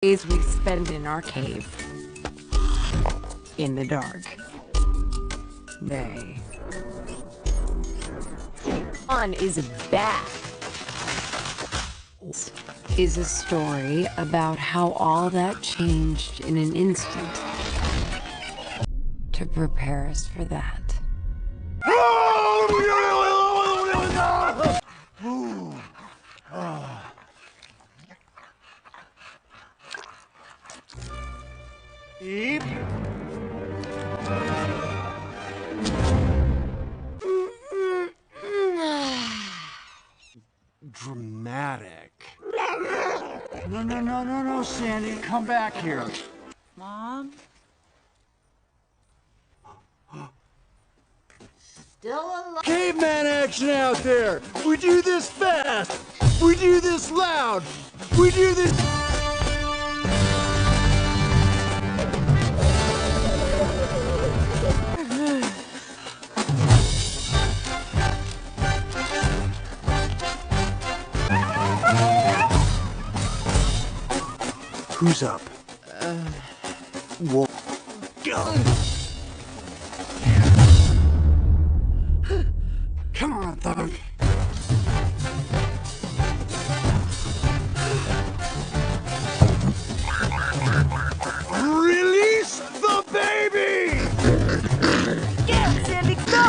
Days we spend in our cave. In the dark. One is bad. Is a story about how all that changed in an instant to prepare us for that. Eep. Dramatic. No, Sandy, come back here. Mom? Still alive? Caveman action out there! We do this fast! We do this loud! We do this... Who's up? Whoa. Come on, Thug. Release the baby! Get him, Sandy, go!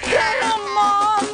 Get him, Mom!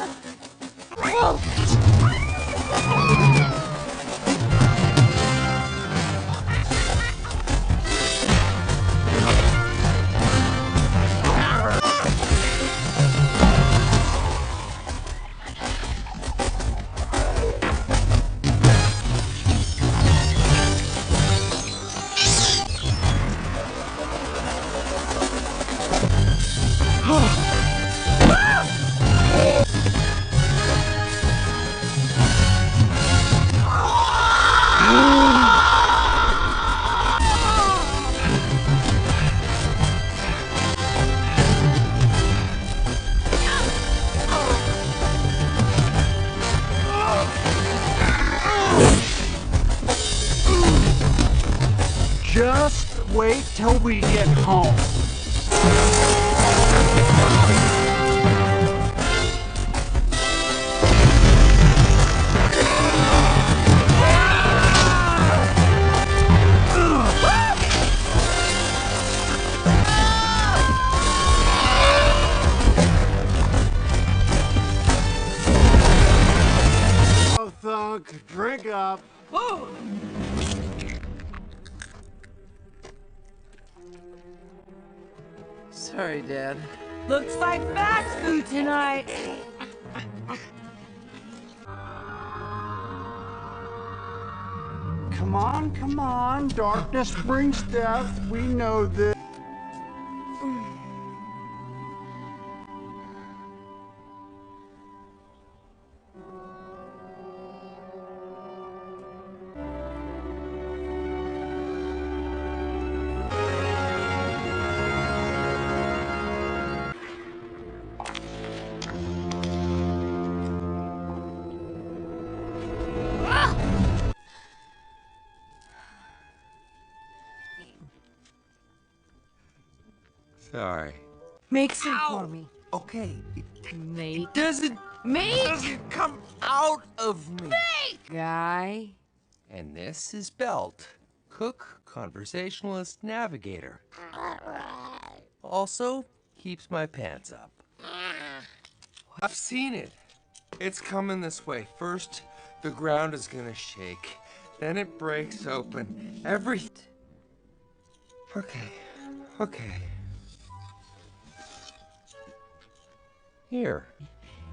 Just wait till we get home. Oh, Thug, drink up. Sorry, Dad. Looks like fast food tonight. Come on. Darkness brings death. We know this. Sorry. Make some for me. Okay. Mate. Doesn't come out of me. Guy. And this is Belt, cook, conversationalist, navigator. Also, keeps my pants up. I've seen it. It's coming this way. First, the ground is gonna shake. Then it breaks open. Okay. Here.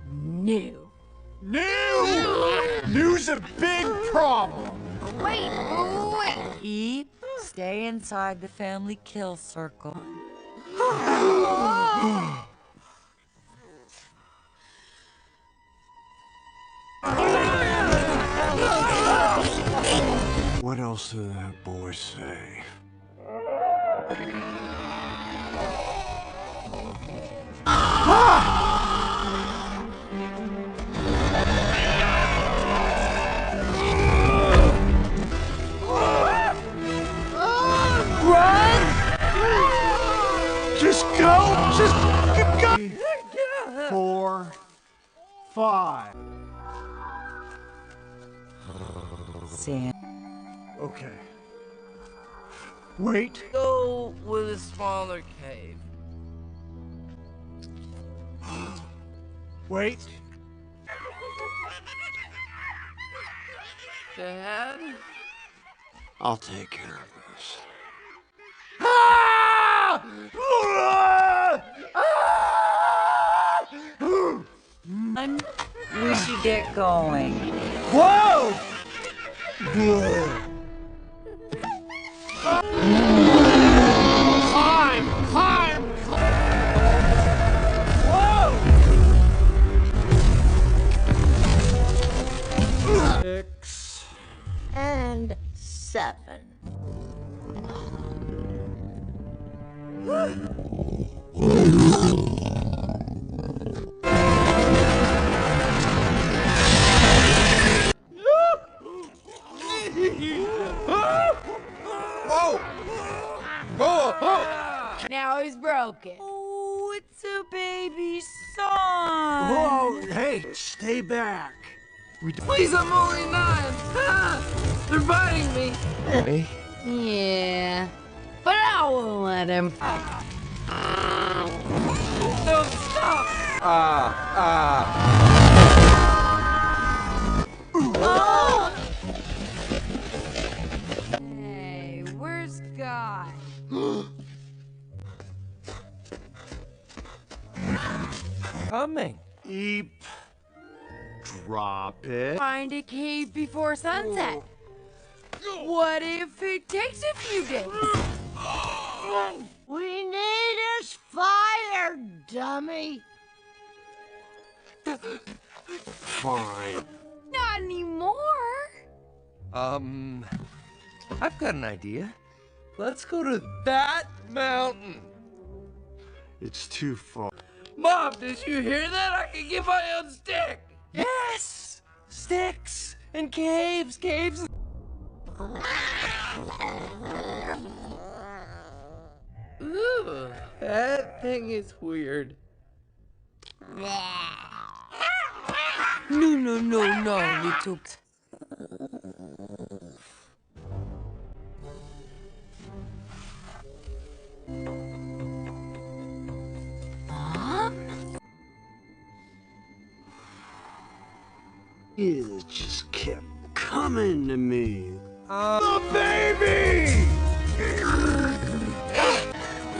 New. New's a big problem. Wait! Eep, stay inside the family kill circle. What else did that boy say? 4, 5. Sam. Okay. Wait. Go with a smaller cave. Wait. Dad? I'll take care of this. Ah! We should get going. Whoa! Climb! Climb! Whoa! 6 and 7. Now he's broken. Oh, it's a baby son. Whoa! Hey, stay back. Please, I'm only 9. Ah, they're biting me. Me? Yeah, but I won't let him. Don't stop. Hey, where's Guy? Coming. Eep. Drop it. Find a cave before sunset. What if it takes a few days? We need his fire, dummy. Fine. Not anymore. I've got an idea. Let's go to that mountain. It's too far. Mom, did you hear that? I can get my own stick. Yes! Sticks and caves. Ooh, that thing is weird. No, little. It just kept coming to me. The baby!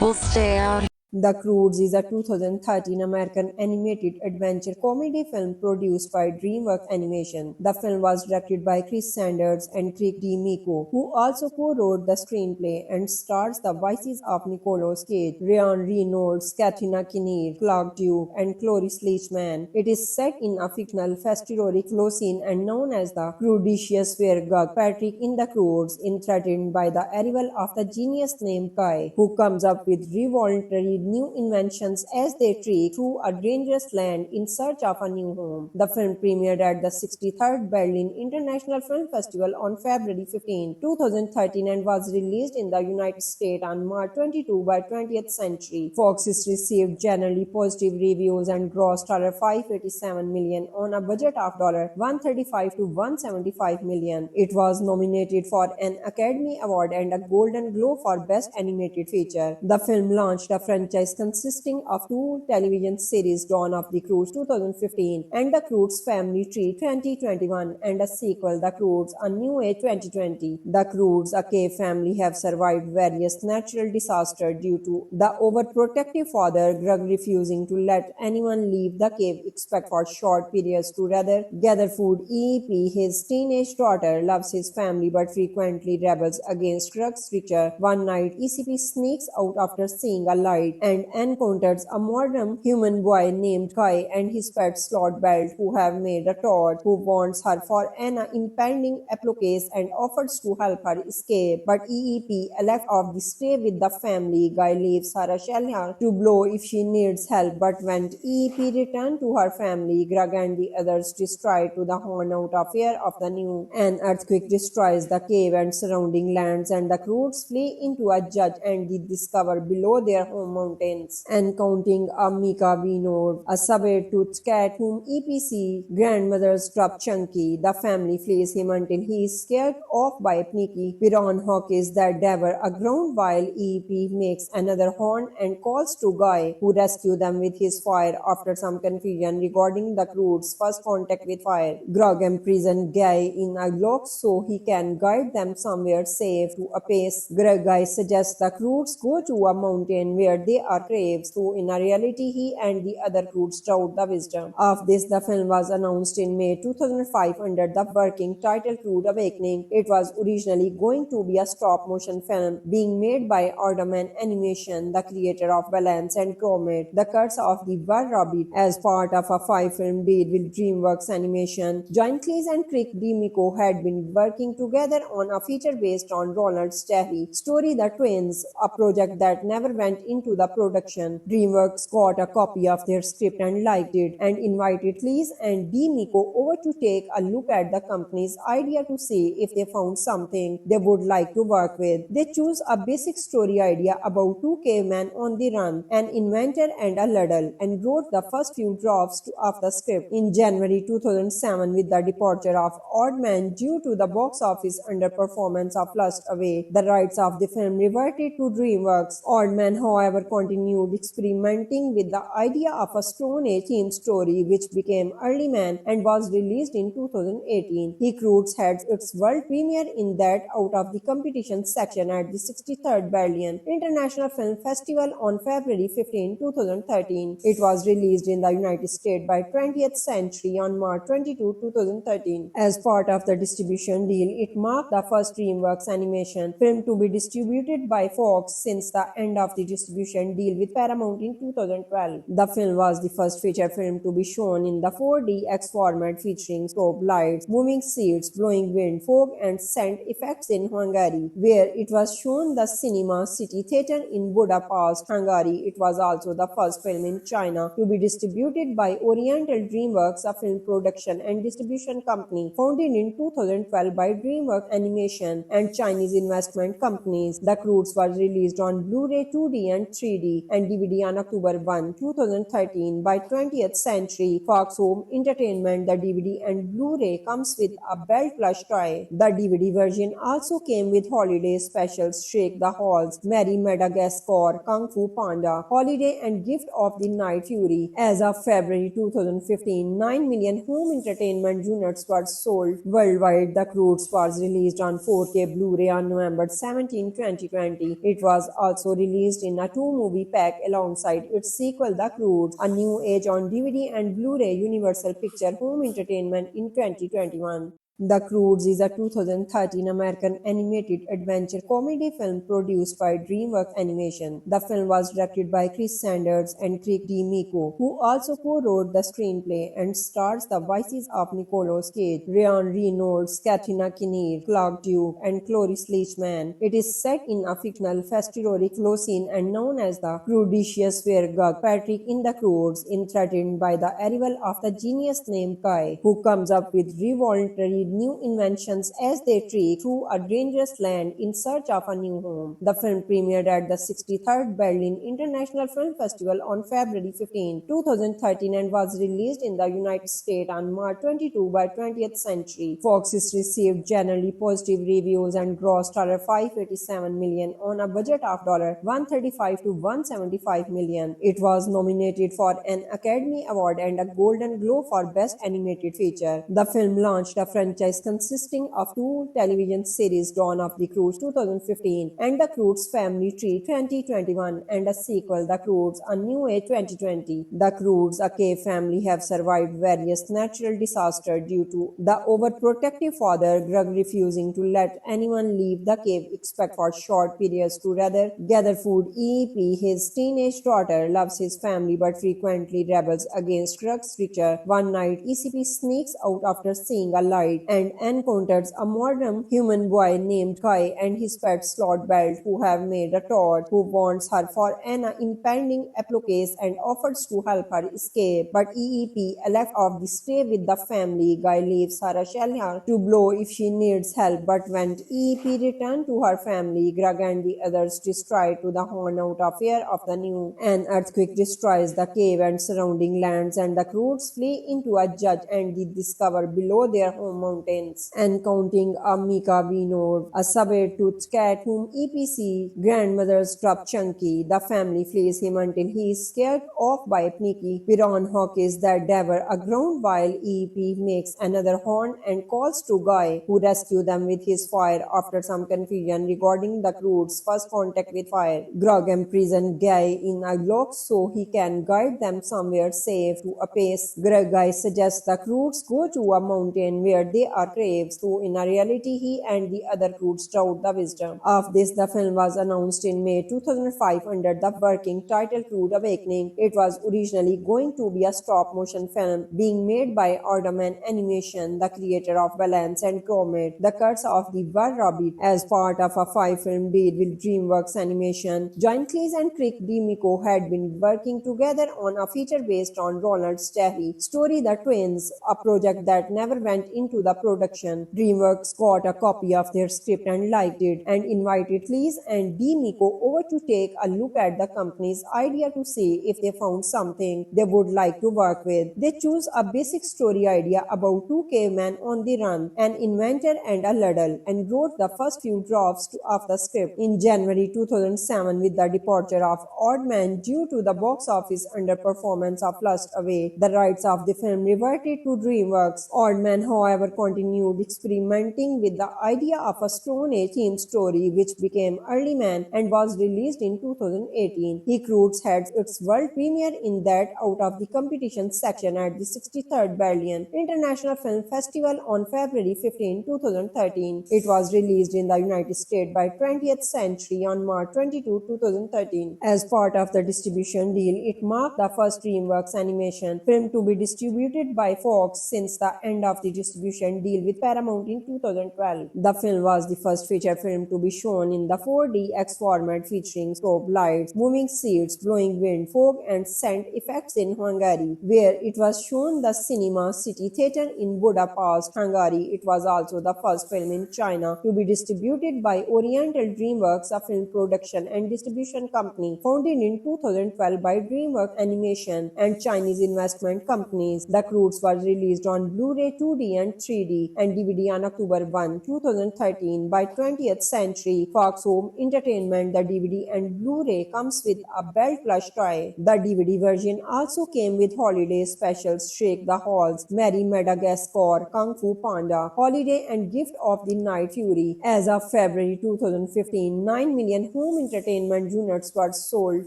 We'll stay out. The Croods is a 2013 American animated adventure comedy film produced by DreamWorks Animation. The film was directed by Chris Sanders and Craig D. Miko, who also co-wrote the screenplay, and stars the voices of Nicolas Cage, Ryan Reynolds, Katrina Kinnear, Clark Duke, and Cloris Leachman. It is set in a fictional Festivalory scene and known as the Croodicious, where Gug, Patrick in the Croods, is threatened by the arrival of the genius named Kai, who comes up with revolutionary new inventions as they trek through a dangerous land in search of a new home. The film premiered at the 63rd Berlin International Film Festival on February 15, 2013 and was released in the United States on March 22 by 20th Century Fox. Received generally positive reviews and grossed $587 million on a budget of $135 to $175 million. It was nominated for an Academy Award and a Golden Globe for Best Animated Feature. The film launched a franchise consisting of 2 television series, Dawn of the Croods 2015 and The Croods Family Tree 2021, and a sequel, The Croods A New Age 2020. The Croods, a cave family, have survived various natural disasters due to the overprotective father Greg refusing to let anyone leave the cave except for short periods to rather gather food. E.P., his teenage daughter, loves his family but frequently rebels against Greg's creature. One night, ECP sneaks out after seeing a light and encounters a modern human boy named Kai and his pet Slot Belt, who have made a Todd, who warns her for an impending apocalypse and offers to help her escape. But EEP elects of the stay with the family. Guy leaves her a shelter to blow if she needs help, but when EEP returns to her family, Greg and the others destroy to the horn out of fear of the new. An earthquake destroys the cave and surrounding lands, and the Croods flee into a judge and they discover below their home mountains, encountering a Mika Vinod, a saber-toothed cat whom EPC grandmother's drop Chunky. The family flees him until he is scared off by sneaky piran hawkers that devour a ground while EEP makes another horn and calls to Guy, who rescue them with his fire after some confusion regarding the crew's first contact with fire. Grog imprisons Guy in a lock so he can guide them somewhere safe to a pace. Guy suggests the crews go to a mountain where they are craves, so in a reality he and the other crews doubt the wisdom of this. The film was announced in May 2005 under the working title Crude Awakening. It was originally going to be a stop-motion film being made by Aardman Animation, the creator of Balance and Gromit, The Curse of the Were Rabbit, as part of a 5-film deal with DreamWorks Animation. John Cleese and Craig D'Amico had been working together on a feature based on Ronald Sterry story The Twins, a project that never went into the production. DreamWorks got a copy of their script and liked it, and invited Cleese and D'Amico over to take a look at the company's idea to see if they found something they would like to work with. They chose a basic story idea about two cavemen on the run, an inventor and a ladle, and wrote the first few drafts of the script. In January 2007, with the departure of Aardman due to the box office underperformance of Lost Away, the rights of the film reverted to DreamWorks. Aardman, however, continued experimenting with the idea of a Stone Age themed story, which became Early Man and was released in 2018. He Croods had its world premiere in that out of the competition section at the 63rd Berlin International Film Festival on February 15, 2013. It was released in the United States by 20th Century on March 22, 2013. As part of the distribution deal, it marked the first DreamWorks Animation film to be distributed by Fox since the end of the distribution deal with Paramount in 2012. The film was the first feature film to be shown in the 4DX format, featuring strobe lights, moving seats, blowing wind, fog and scent effects in Hungary, where it was shown the Cinema City Theatre in Budapest, Hungary. It was also the first film in China to be distributed by Oriental DreamWorks, a film production and distribution company founded in 2012 by DreamWorks Animation and Chinese investment companies. The Croods was released on Blu-ray 2D and 3D and DVD on October 1, 2013 by 20th Century Fox Home Entertainment. The DVD and Blu-ray comes with a belt plush toy. The DVD version also came with holiday specials Shake the Halls, Merry Madagascar, Kung Fu Panda, Holiday and Gift of the Night Fury. As of February 2015, 9 million home entertainment units were sold worldwide. The Croods was released on 4K Blu-ray on November 17, 2020. It was also released in a 2-movie pack alongside its sequel The Croods: A New Age on DVD and Blu-ray Universal Picture Home Entertainment in 2021. The Croods is a 2013 American animated adventure comedy film produced by DreamWorks Animation. The film was directed by Chris Sanders and Craig D'Amico, who also co-wrote the screenplay, and stars the voices of Nicolas Cage, Ryan Reynolds, Katrina Kinnear, Clark Duke, and Cloris Leachman. It is set in a fictional festivaric Flocene and known as the Crudicious, where Gug Patrick in the Croods is threatened by the arrival of the genius named Kai, who comes up with revolutionary new inventions as they trek through a dangerous land in search of a new home. The film premiered at the 63rd Berlin International Film Festival on February 15, 2013 and was released in the United States on March 22 by 20th Century. Fox received generally positive reviews and grossed $587 million on a budget of $135 to $175 million. It was nominated for an Academy Award and a Golden Globe for Best Animated Feature. The film launched a franchise consisting of 2 television series, Dawn of the Croods 2015 and The Croods Family Tree 2021, and a sequel, The Croods: A New Age 2020. The Croods, a cave family, have survived various natural disasters due to the overprotective father Grug refusing to let anyone leave the cave except for short periods to rather gather food. EEP, his teenage daughter, loves his family but frequently rebels against Grug's richer. One night, ECP sneaks out after seeing a light and encounters a modern human boy named Guy and his pet Slot Belt, who have made a Todd, who wants her for an impending Apollo case and offers to help her escape. But EEP left off the stay with the family. Guy leaves her a shell to blow if she needs help, but when EEP returns to her family, Greg and the others destroy to the horn out of fear of the new. An earthquake destroys the cave and surrounding lands, and the crews flee into a judge and they discover below their home mountains, encountering a Mika Vinod, a saber-toothed cat whom EPC grandmother's dropped Chunky. The family flees him until he is scared off by Pnicky Piran Hawkins that devour a ground while EEP makes another horn and calls to Guy, who rescues them with his fire after some confusion regarding the crew's first contact with fire. Grog imprisons Guy in a lock so he can guide them somewhere safe to a pace. Guy suggests the crews go to a mountain where they are craves, so in reality he and the other crews doubt the wisdom of this. The film was announced in May 2005 under the working title Crude Awakening. It was originally going to be a stop-motion film being made by Aardman Animation, the creator of Balance and Comet, The Curse of the Were Rabbit, as part of a 5-film deal with DreamWorks Animation. John Cleese and Craig D'Amico had been working together on a feature based on Ronald Sterry story The Twins, a project that never went into the production. DreamWorks got a copy of their script and liked it, and invited Cleese and D'Amico over to take a look at the company's idea to see if they found something they would like to work with. They chose a basic story idea about two cavemen on the run, an inventor and a ladle, and wrote the first few drafts of the script. In January 2007, with the departure of Aardman due to the box office underperformance of Lost Away, the rights of the film reverted to DreamWorks. Aardman, however, continued experimenting with the idea of a Stone Age themed story, which became Early Man and was released in 2018. He Croods had its world premiere in that out of the competition section at the 63rd Berlin International Film Festival on February 15, 2013. It was released in the United States by 20th Century on March 22, 2013. As part of the distribution deal, it marked the first DreamWorks Animation film to be distributed by Fox since the end of the distribution deal with Paramount in 2012. The film was the first feature film to be shown in the 4DX format, featuring strobe lights, moving seats, blowing wind, fog and scent effects in Hungary, where it was shown the Cinema City Theatre in Budapest, Hungary. It was also the first film in China to be distributed by Oriental DreamWorks, a film production and distribution company founded in 2012 by DreamWorks Animation and Chinese investment companies. The Croods was released on Blu-ray 2D and 3D and DVD on October 1, 2013 by 20th Century Fox Home Entertainment. The DVD and Blu-ray comes with a belt plush toy. The DVD version also came with holiday specials Shake the Halls, Merry Madagascar, Kung Fu Panda, Holiday and Gift of the Night Fury. As of February 2015, 9 million home entertainment units were sold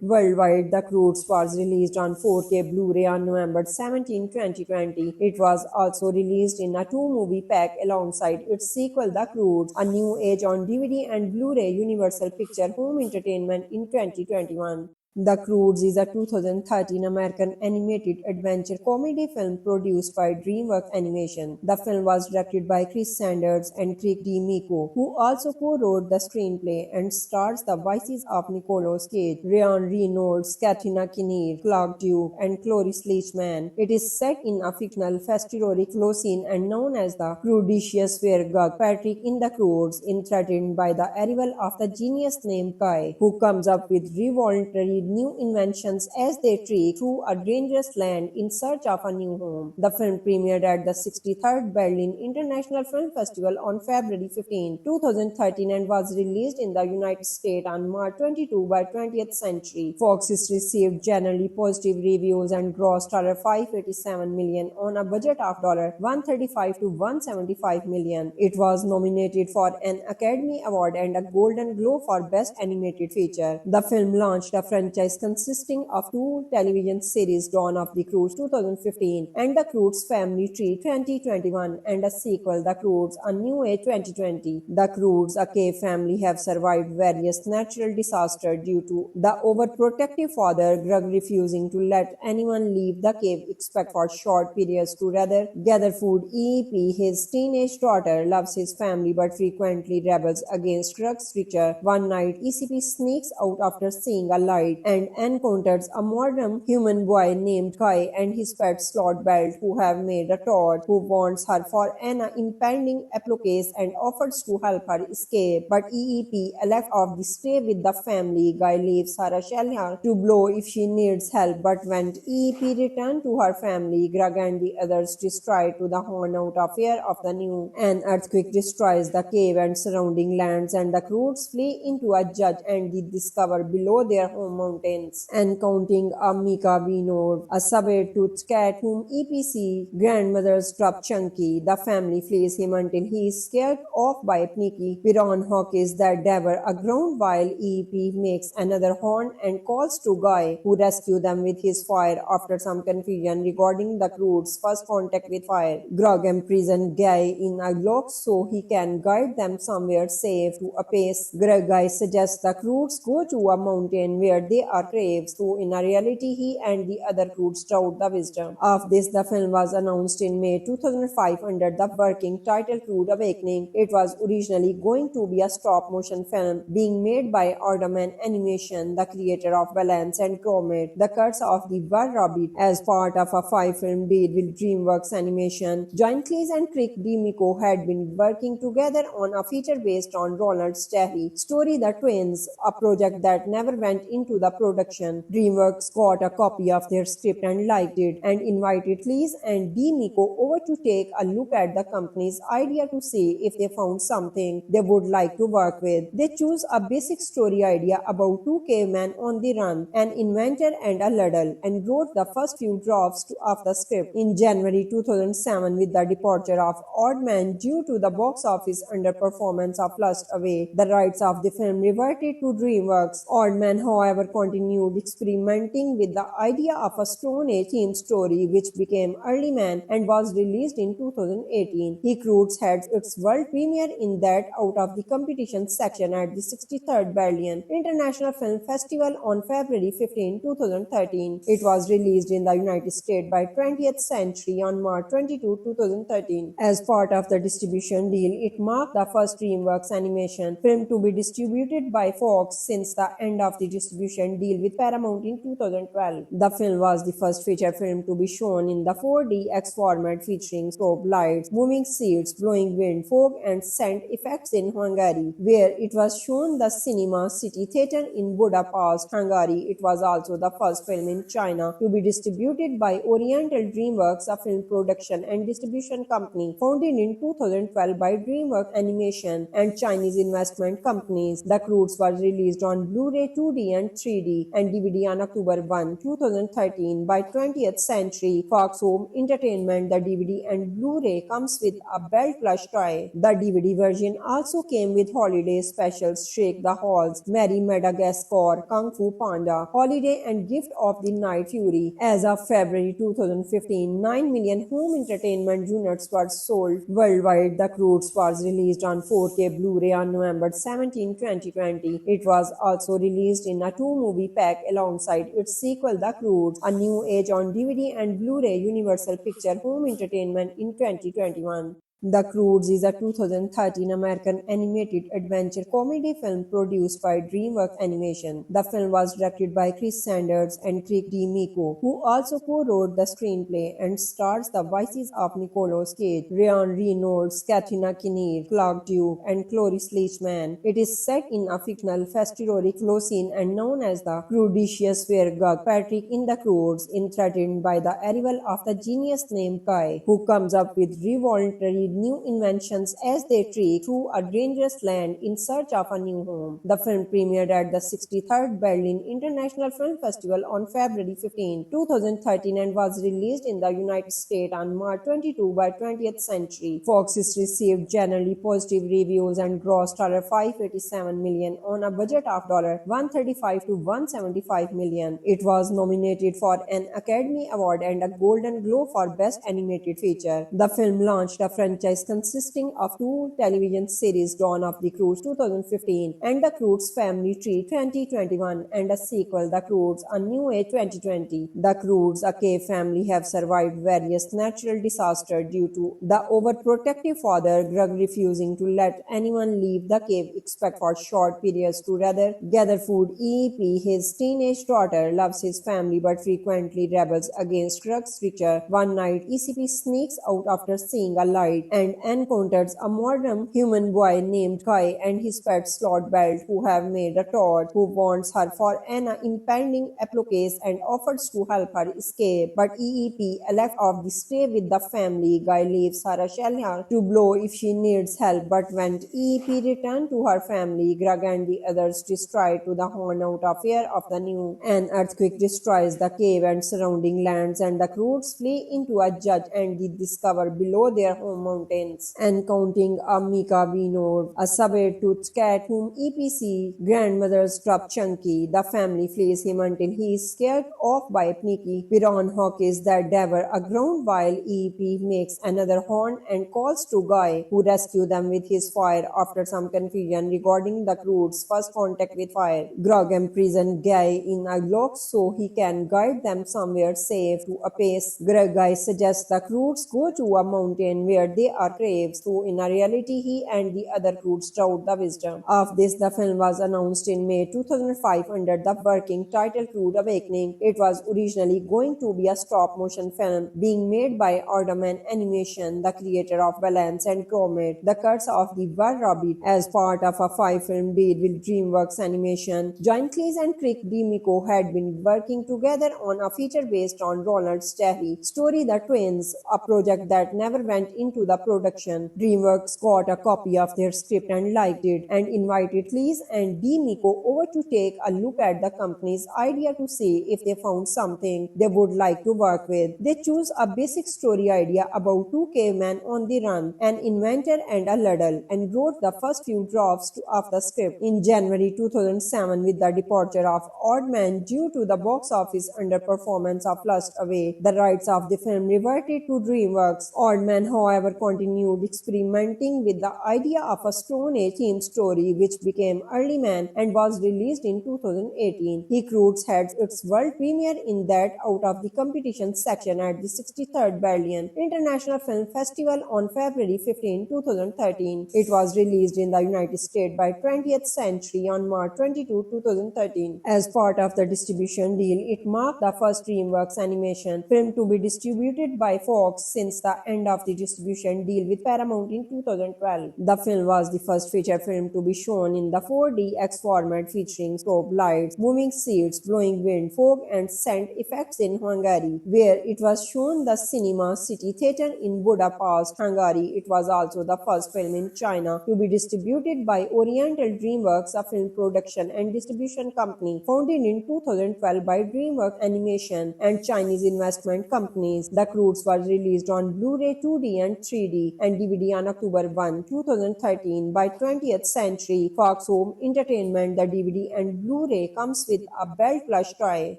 worldwide. The Croods was released on 4K Blu-ray on November 17, 2020. It was also released in a 2-movie pack alongside its sequel The Croods, A New Age on DVD and Blu-ray Universal Picture Home Entertainment in 2021. The Croods is a 2013 American animated adventure comedy film produced by DreamWorks Animation. The film was directed by Chris Sanders and Craig D'Amico, who also co-wrote the screenplay, and stars the voices of Nicolas Cage, Ryan Reynolds, Katrina Kinnear, Clark Duke, and Cloris Leachman. It is set in a fictional festivity Closine and known as the Crudicious, where Gug Patrick in the Croods is threatened by the arrival of the genius named Kai, who comes up with revolutionary new inventions as they trek through a dangerous land in search of a new home. The film premiered at the 63rd Berlin International Film Festival on February 15, 2013 and was released in the United States on March 22 by 20th Century. Fox received generally positive reviews and grossed $587 million on a budget of $135 to $175 million. It was nominated for an Academy Award and a Golden Globe for Best Animated Feature. The film launched a franchise franchise consisting of two television series, Dawn of the Croods 2015 and The Croods Family Tree 2021, and a sequel, The Croods: A New Age 2020. The Croods, a cave family, have survived various natural disasters due to the overprotective father Grug refusing to let anyone leave the cave except for short periods to rather gather food. EEP, his teenage daughter, loves his family but frequently rebels against Grug's richer. One night, ECP sneaks out after seeing a light and encounters a modern human boy named Guy and his pet Slot Belt, who have made a toad, who warns her for an impending apocalypse and offers to help her escape. But EEP elects of the stay with the family. Guy leaves her a shelter to blow if she needs help, but when EEP returns to her family, Grug and the others destroy to the horn out of fear of the new. An earthquake destroys the cave and surrounding lands, and the Croods flee into a judge and they discover below their home mountains, encountering a Mika Vinod, a saber-toothed cat whom EPC grandmother's dropped Chunky. The family flees him until he is scared off by Pnicky. Piran Hawkins that devour a ground while EEP makes another horn and calls to Guy, who rescue them with his fire after some confusion regarding the Croods' first contact with fire. Grug imprisons Guy in a lock so he can guide them somewhere safe to a pace. Guy suggests the Croods go to a mountain where they are craves, so in reality he and the other Croods doubt the wisdom of this. The film was announced in May 2005 under the working title Crude Awakening. It was originally going to be a stop-motion film being made by Alderman Animation, the creator of Balance and Gromit, The Curse of the Were Rabbit, as part of a 5-film deal with DreamWorks Animation. John Cleese and Craig D'Amico had been working together on a feature based on Ronald Sterry story The Twins, a project that never went into the production. DreamWorks got a copy of their script and liked it, and invited Cleese and D'Amico over to take a look at the company's idea to see if they found something they would like to work with. They chose a basic story idea about two cavemen on the run, an inventor and a ladle, and wrote the first few drafts of the script. In January 2007, with the departure of Oddman due to the box office underperformance of Lost Away, the rights of the film reverted to DreamWorks. Oddman, however, continued experimenting with the idea of a Stone Age themed story, which became Early Man and was released in 2018. He Croods had its world premiere in that out of the competition section at the 63rd Berlin International Film Festival on February 15, 2013. It was released in the United States by 20th Century on March 22, 2013. As part of the distribution deal, it marked the first DreamWorks Animation film to be distributed by Fox since the end of the distribution deal with Paramount in 2012. The film was the first feature film to be shown in the 4DX format, featuring strobe lights, moving seats, blowing wind, fog and scent effects in Hungary, where it was shown the Cinema City Theatre in Budapest, Hungary. It was also the first film in China to be distributed by Oriental DreamWorks, a film production and distribution company founded in 2012 by DreamWorks Animation and Chinese investment companies. The Croods was released on Blu-ray 2D and 3D and DVD on October 1, 2013 by 20th Century Fox Home Entertainment. The DVD and Blu-ray comes with a belt plush toy. The DVD version also came with holiday specials Shake the Halls, Merry Madagascar, Kung Fu Panda, Holiday and Gift of the Night Fury. As of February 2015, 9 million home entertainment units were sold worldwide. The Croods was released on 4K Blu-ray on November 17, 2020. It was also released in a 2-movie pack alongside its sequel The Croods: A New Age on DVD and Blu-ray Universal Picture Home Entertainment in 2021. The Croods is a 2013 American animated adventure comedy film produced by DreamWorks Animation. The film was directed by Chris Sanders and Craig D'Amico, who also co-wrote the screenplay, and stars the voices of Nicolas Cage, Ryan Reynolds, Katrina Kinnear, Clark Duke, and Cloris Leachman. It is set in a fictional historic scene and known as the Croodicious, where Gug Patrick in the Croods is threatened by the arrival of the genius named Kai, who comes up with revolutionary new inventions as they trek through a dangerous land in search of a new home. The film premiered at the 63rd Berlin International Film Festival on February 15, 2013 and was released in the United States on March 22 by 20th Century Fox. Received generally positive reviews and grossed $587 million on a budget of $135 to $175 million. It was nominated for an Academy Award and a Golden Globe for Best Animated Feature. The film launched a franchise consisting of two television series, Dawn of the Croods 2015 and The Croods Family Tree 2021, and a sequel, The Croods A New Age 2020. The Croods, a cave family, have survived various natural disasters due to the overprotective father Greg refusing to let anyone leave the cave except for short periods to rather gather food. EEP, his teenage daughter, loves his family but frequently rebels against Greg's richer. One night, ECP sneaks out after seeing a light and encounters a modern human boy named Guy and his pet Slot Belt, who have made a torch, who warns her for an impending apocalypse and offers to help her escape. But EEP elects to stay with the family. Guy leaves her a shell to blow if she needs help, but when EEP returns to her family, Greg and the others destroy to the horn out of fear of the new. An earthquake destroys the cave and surrounding lands, and the Croods flee into a judge and they discover below their home mountains, encountering a Mika Vinod, a saber-toothed cat whom EPC grandmother's dropped Chunky. The family flees him until he is scared off by Pnicky Piran Hawkins that devour a ground while EEP makes another horn and calls to Guy, who rescues them with his fire after some confusion regarding the Croods' first contact with fire. Greg imprisons Guy in a lock so he can guide them somewhere safe to a pace. Guy suggests the Croods go to a mountain where they are craves, so in reality he and the other Croods doubt the wisdom of this. The film was announced in May 2005 under the working title Crude Awakening. It was originally going to be a stop-motion film being made by Aardman Animation, the creator of Balance and Gromit, The Curse of the Were Rabbit, as part of a 5-film deal with DreamWorks Animation. John Cleese and Craig D'Amico had been working together on a feature based on Ronald Sterry's story The Twins, a project that never went into the production. DreamWorks got a copy of their script and liked it, and invited Cleese and D'Amico over to take a look at the company's idea to see if they found something they would like to work with. They chose a basic story idea about two cavemen on the run, an inventor and a ladle, and wrote the first few drafts of the script. In January 2007, with the departure of Aardman due to the box office underperformance of Lost Away, the rights of the film reverted to DreamWorks. Aardman, however, continued experimenting with the idea of a Stone Age themed story, which became Early Man and was released in 2018. He Croods had its world premiere in that out of the competition section at the 63rd Berlin International Film Festival on February 15, 2013. It was released in the United States by 20th Century on March 22, 2013. As part of the distribution deal, it marked the first DreamWorks Animation film to be distributed by Fox since the end of the distribution deal with Paramount in 2012. The film was the first feature film to be shown in the 4DX format, featuring strobe lights, moving seats, blowing wind, fog and scent effects in Hungary, where it was shown the Cinema City Theatre in Budapest, Hungary. It was also the first film in China to be distributed by Oriental DreamWorks, a film production and distribution company founded in 2012 by DreamWorks Animation and Chinese investment companies. The Croods was released on Blu-ray 2D and 3D and DVD on October 1, 2013 by 20th Century Fox Home Entertainment. The DVD and Blu-ray comes with a belt plush toy.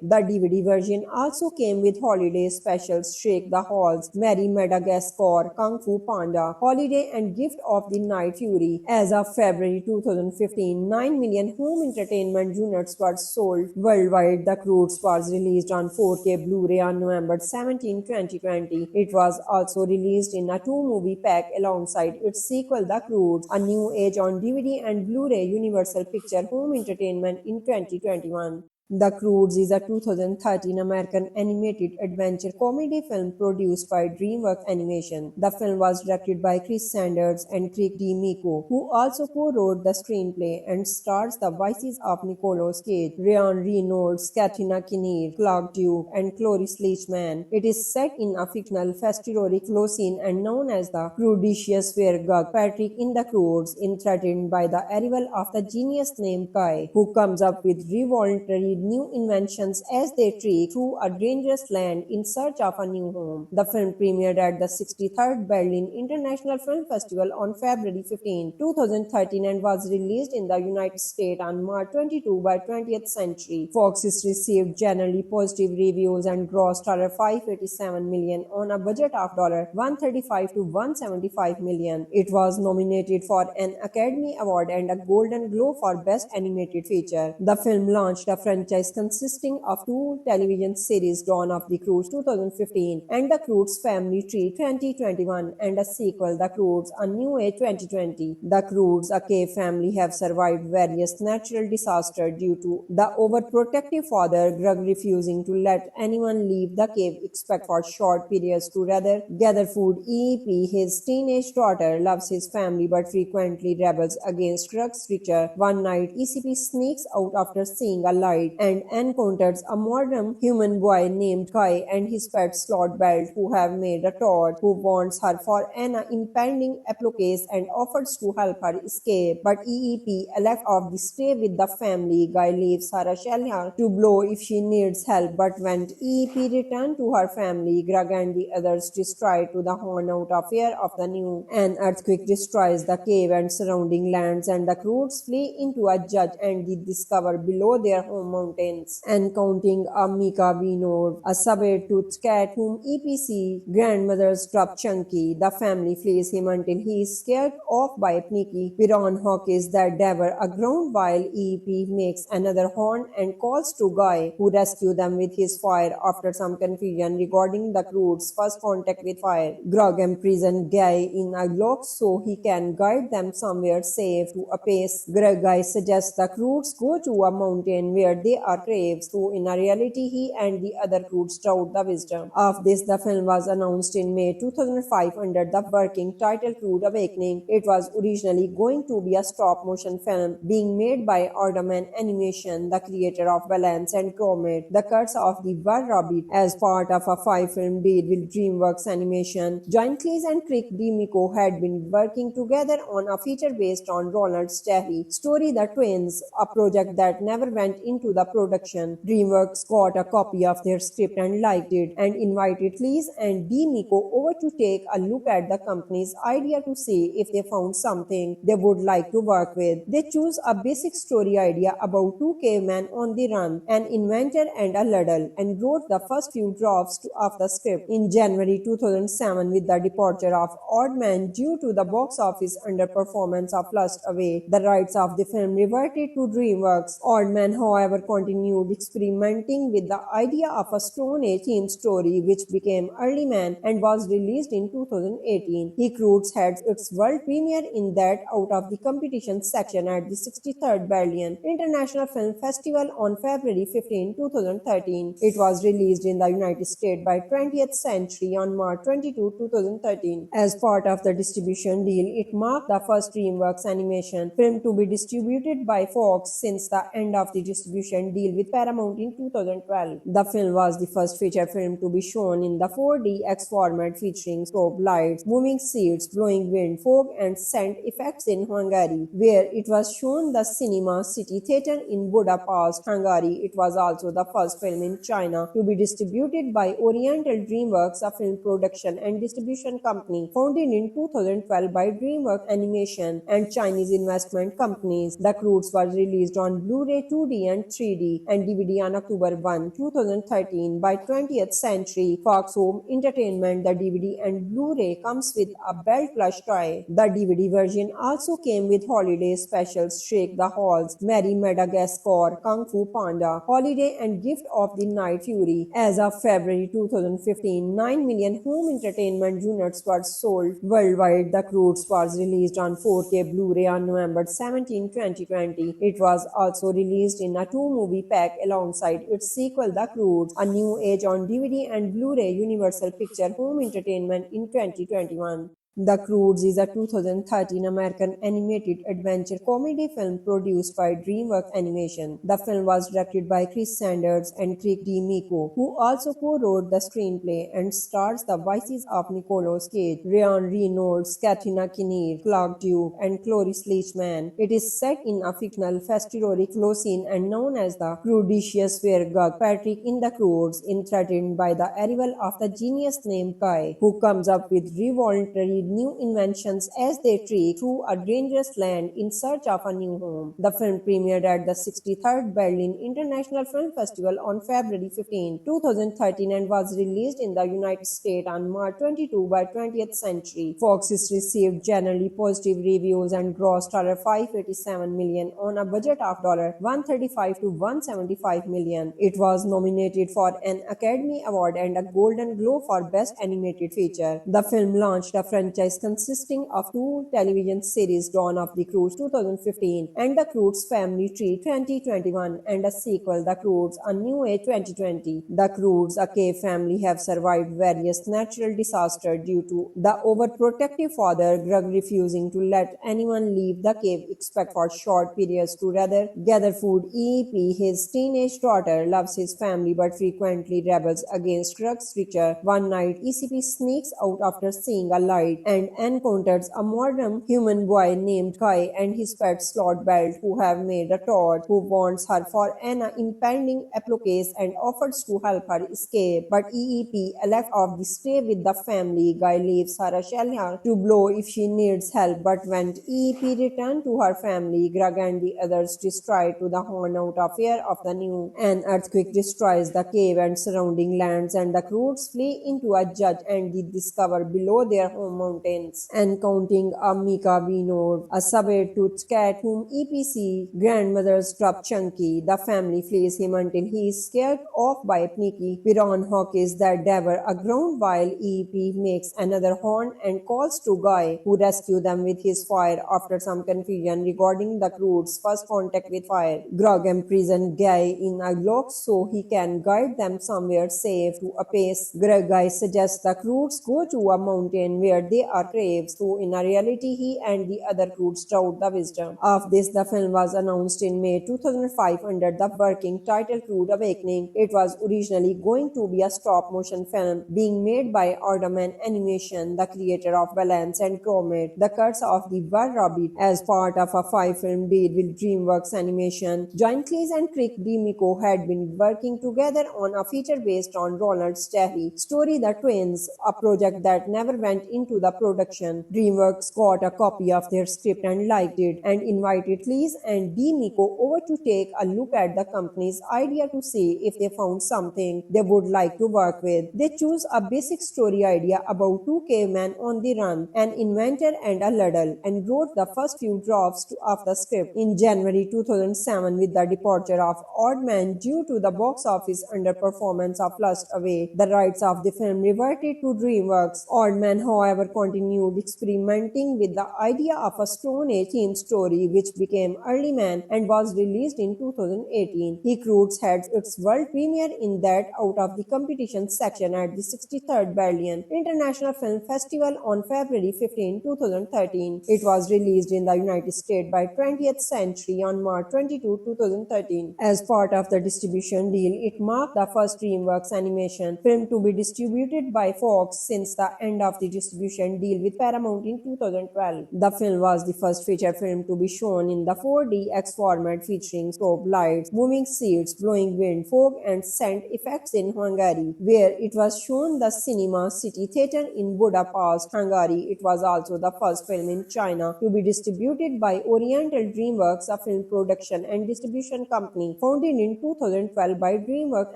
The DVD version also came with holiday specials Shake the Halls, Merry Madagascar, Kung Fu Panda, Holiday and Gift of the Night Fury. As of February 2015, 9 million home entertainment units were sold worldwide. The Croods was released on 4K Blu-ray on November 17, 2020. It was also released in a 2-movie pack alongside its sequel The Croods A New Age on DVD and Blu-ray Universal Picture Home Entertainment in 2021. The Croods is a 2013 American animated adventure comedy film produced by DreamWorks Animation. The film was directed by Chris Sanders and Craig D. Miko, who also co-wrote the screenplay, and stars the voices of Nicolas Cage, Ryan Reynolds, Katrina Kinnear, Clark Duke, and Cloris Leachman. It is set in a fictional historic Flocine and known as the Crudicious, where Gug Patrick in the Croods is threatened by the arrival of the genius named Kai, who comes up with revolutionary new inventions as they trek through a dangerous land in search of a new home. The film premiered at the 63rd Berlin International Film Festival on February 15, 2013 and was released in the United States on March 22 by 20th Century Fox. Received generally positive reviews and grossed $587 million on a budget of $135 to $175 million. It was nominated for an Academy Award and a Golden Globe for Best Animated Feature. The film launched a franchise consisting of two television series, Dawn of the Croods 2015 and The Croods Family Tree 2021, and a sequel, The Croods A New Age 2020. The Croods, a cave family, have survived various natural disasters due to the overprotective father Grug refusing to let anyone leave the cave except for short periods to rather gather food. EEP, his teenage daughter, loves his family but frequently rebels against Grug's richer. One night, ECP sneaks out after seeing a light and encounters a modern human boy named Kai and his pet Slot Belt, who have made a toad, who wants her for an impending apocalypse and offers to help her escape. But EEP, left off the stay with the family. Guy leaves her a shell to blow if she needs help, but when EEP returns to her family, Grug and the others destroy to the horn out of fear of the new. An earthquake destroys the cave and surrounding lands, and the Croods flee into a judge and they discover below their home mountains, encountering a Mika Vinod, a saber-toothed cat whom EPC grandmother's dropped Chunky. The family flees him until he is scared off by Pnicky Piran Hawkins that devour a ground, while EEP makes another horn and calls to Guy, who rescues them with his fire after some confusion regarding the Croods' first contact with fire. Grug imprisons Guy in a lock so he can guide them somewhere safe to a pace. Guy suggests the Croods go to a mountain where they are craves, so in a reality he and the other Croods doubt the wisdom of this. The film was announced in May 2005 under the working title Crude Awakening. It was originally going to be a stop-motion film being made by Aardman Animation, the creator of Balance and Gromit, The Curse of the Were Rabbit, as part of a 5-film deal with DreamWorks Animation. John Cleese and Craig D. Miko had been working together on a feature based on Ronald Sterry story The Twins, a project that never went into the production. DreamWorks got a copy of their script and liked it, and invited Cleese and D. Miko over to take a look at the company's idea to see if they found something they would like to work with. They chose a basic story idea about two cavemen on the run, an inventor and a ladle, and wrote the first few drafts of the script. In January 2007, with the departure of Aardman due to the box office underperformance of Lost Away, the rights of the film reverted to DreamWorks. Aardman, however, continued experimenting with the idea of a Stone Age themed story, which became Early Man and was released in 2018. He Croods had its world premiere in that out of the competition section at the 63rd Berlin International Film Festival on February 15, 2013. It was released in the United States by 20th Century on March 22, 2013. As part of the distribution deal, it marked the first DreamWorks Animation film to be distributed by Fox since the end of the distribution deal with Paramount in 2012. The film was the first feature film to be shown in the 4DX format, featuring strobe lights, moving seats, blowing wind, fog and scent effects in Hungary, where it was shown the Cinema City Theatre in Budapest, Hungary. It was also the first film in China to be distributed by Oriental DreamWorks, a film production and distribution company founded in 2012 by DreamWorks Animation and Chinese investment companies. The Croods was released on Blu-ray 2D and 3D and DVD on October 1, 2013 by 20th Century Fox Home Entertainment. The DVD and Blu-ray comes with a belt plush toy. The DVD version also came with holiday specials Shake the Halls, Merry Madagascar, Kung Fu Panda, Holiday and Gift of the Night Fury. As of February 2015, 9 million home entertainment units were sold worldwide. The Croods was released on 4K Blu-ray on November 17, 2020. It was also released in a 2 movie pack alongside its sequel The Croods: A New Age on DVD and Blu-ray Universal Picture Home Entertainment in 2021. The Croods is a 2013 American animated adventure comedy film produced by DreamWorks Animation. The film was directed by Chris Sanders and Craig D. Miko, who also co-wrote the screenplay, and stars the voices of Nicolas Cage, Ryan Reynolds, Katrina Kinnear, Clark Duke, and Cloris Leachman. It is set in a fictional festivity Closine and known as the Crudicious, where Gug Patrick in the Croods is threatened by the arrival of the genius named Kai, who comes up with revolutionary new inventions as they trek through a dangerous land in search of a new home. The film premiered at the 63rd Berlin International Film Festival on February 15, 2013 and was released in the United States on March 22 by 20th Century Fox. Received generally positive reviews and grossed $587 million on a budget of $135 to $175 million. It was nominated for an Academy Award and a Golden Globe for Best Animated Feature. The film launched a franchise consisting of two television series, Dawn of the Croods 2015 and The Croods Family Tree 2021, and a sequel, The Croods: A New Age 2020. The Croods, a cave family, have survived various natural disasters due to the overprotective father Grug refusing to let anyone leave the cave except for short periods to rather gather food. EEP, his teenage daughter, loves his family but frequently rebels against Grug's richer. One night, ECP sneaks out after seeing a light and encounters a modern human boy named Kai and his pet Slot Belt, who have made a torch, who warns her for an impending apocalypse and offers to help her escape. But EEP elects to stay with the family. Guy leaves her a shelter to blow if she needs help, but when EEP returns to her family, Grug and the others destroy to the horn out of fear of the new. An earthquake destroys the cave and surrounding lands, and the Croods flee into a judge and they discover below their home mountains, encountering a Mika Vinod, a saber-toothed cat whom EPC grandmother's dropped Chunky. The family flees him until he is scared off by Pnicky Piran Hawkins that devour a ground, while EEP makes another horn and calls to Guy, who rescues them with his fire after some confusion regarding the Croods' first contact with fire. Grug imprisons Guy in a lock so he can guide them somewhere safe to a pace. Guy suggests the Croods go to a mountain where they are craves, so in reality he and the other Croods doubt the wisdom of this. The film was announced in May 2005 under the working title Crude Awakening. It was originally going to be a stop-motion film being made by Aardman Animation, the creator of Balance and Comet, The Curse of the Were Rabbit, as part of a 5-film deal with DreamWorks Animation. John Cleese and Craig D. Miko had been working together on a feature based on Ronald Sterry story The Twins, a project that never went into the production. DreamWorks got a copy of their script and liked it, and invited Cleese and D. Miko over to take a look at the company's idea to see if they found something they would like to work with. They chose a basic story idea about two cavemen on the run, an inventor and a ladle, and wrote the first few drafts of the script. In January 2007, with the departure of Aardman due to the box office underperformance of Lost Away, the rights of the film reverted to DreamWorks. Aardman, however, continued experimenting with the idea of a Stone Age themed story, which became Early Man and was released in 2018. He Croods had its world premiere in that out of the competition section at the 63rd Berlin International Film Festival on February 15, 2013. It was released in the United States by 20th Century on March 22, 2013. As part of the distribution deal, it marked the first DreamWorks Animation film to be distributed by Fox since the end of the distribution deal with Paramount in 2012. The film was the first feature film to be shown in the 4DX format, featuring strobe lights, moving seats, blowing wind, fog and scent effects in Hungary, where it was shown the Cinema City Theatre in Budapest, Hungary. It was also the first film in China to be distributed by Oriental DreamWorks, a film production and distribution company founded in 2012 by DreamWorks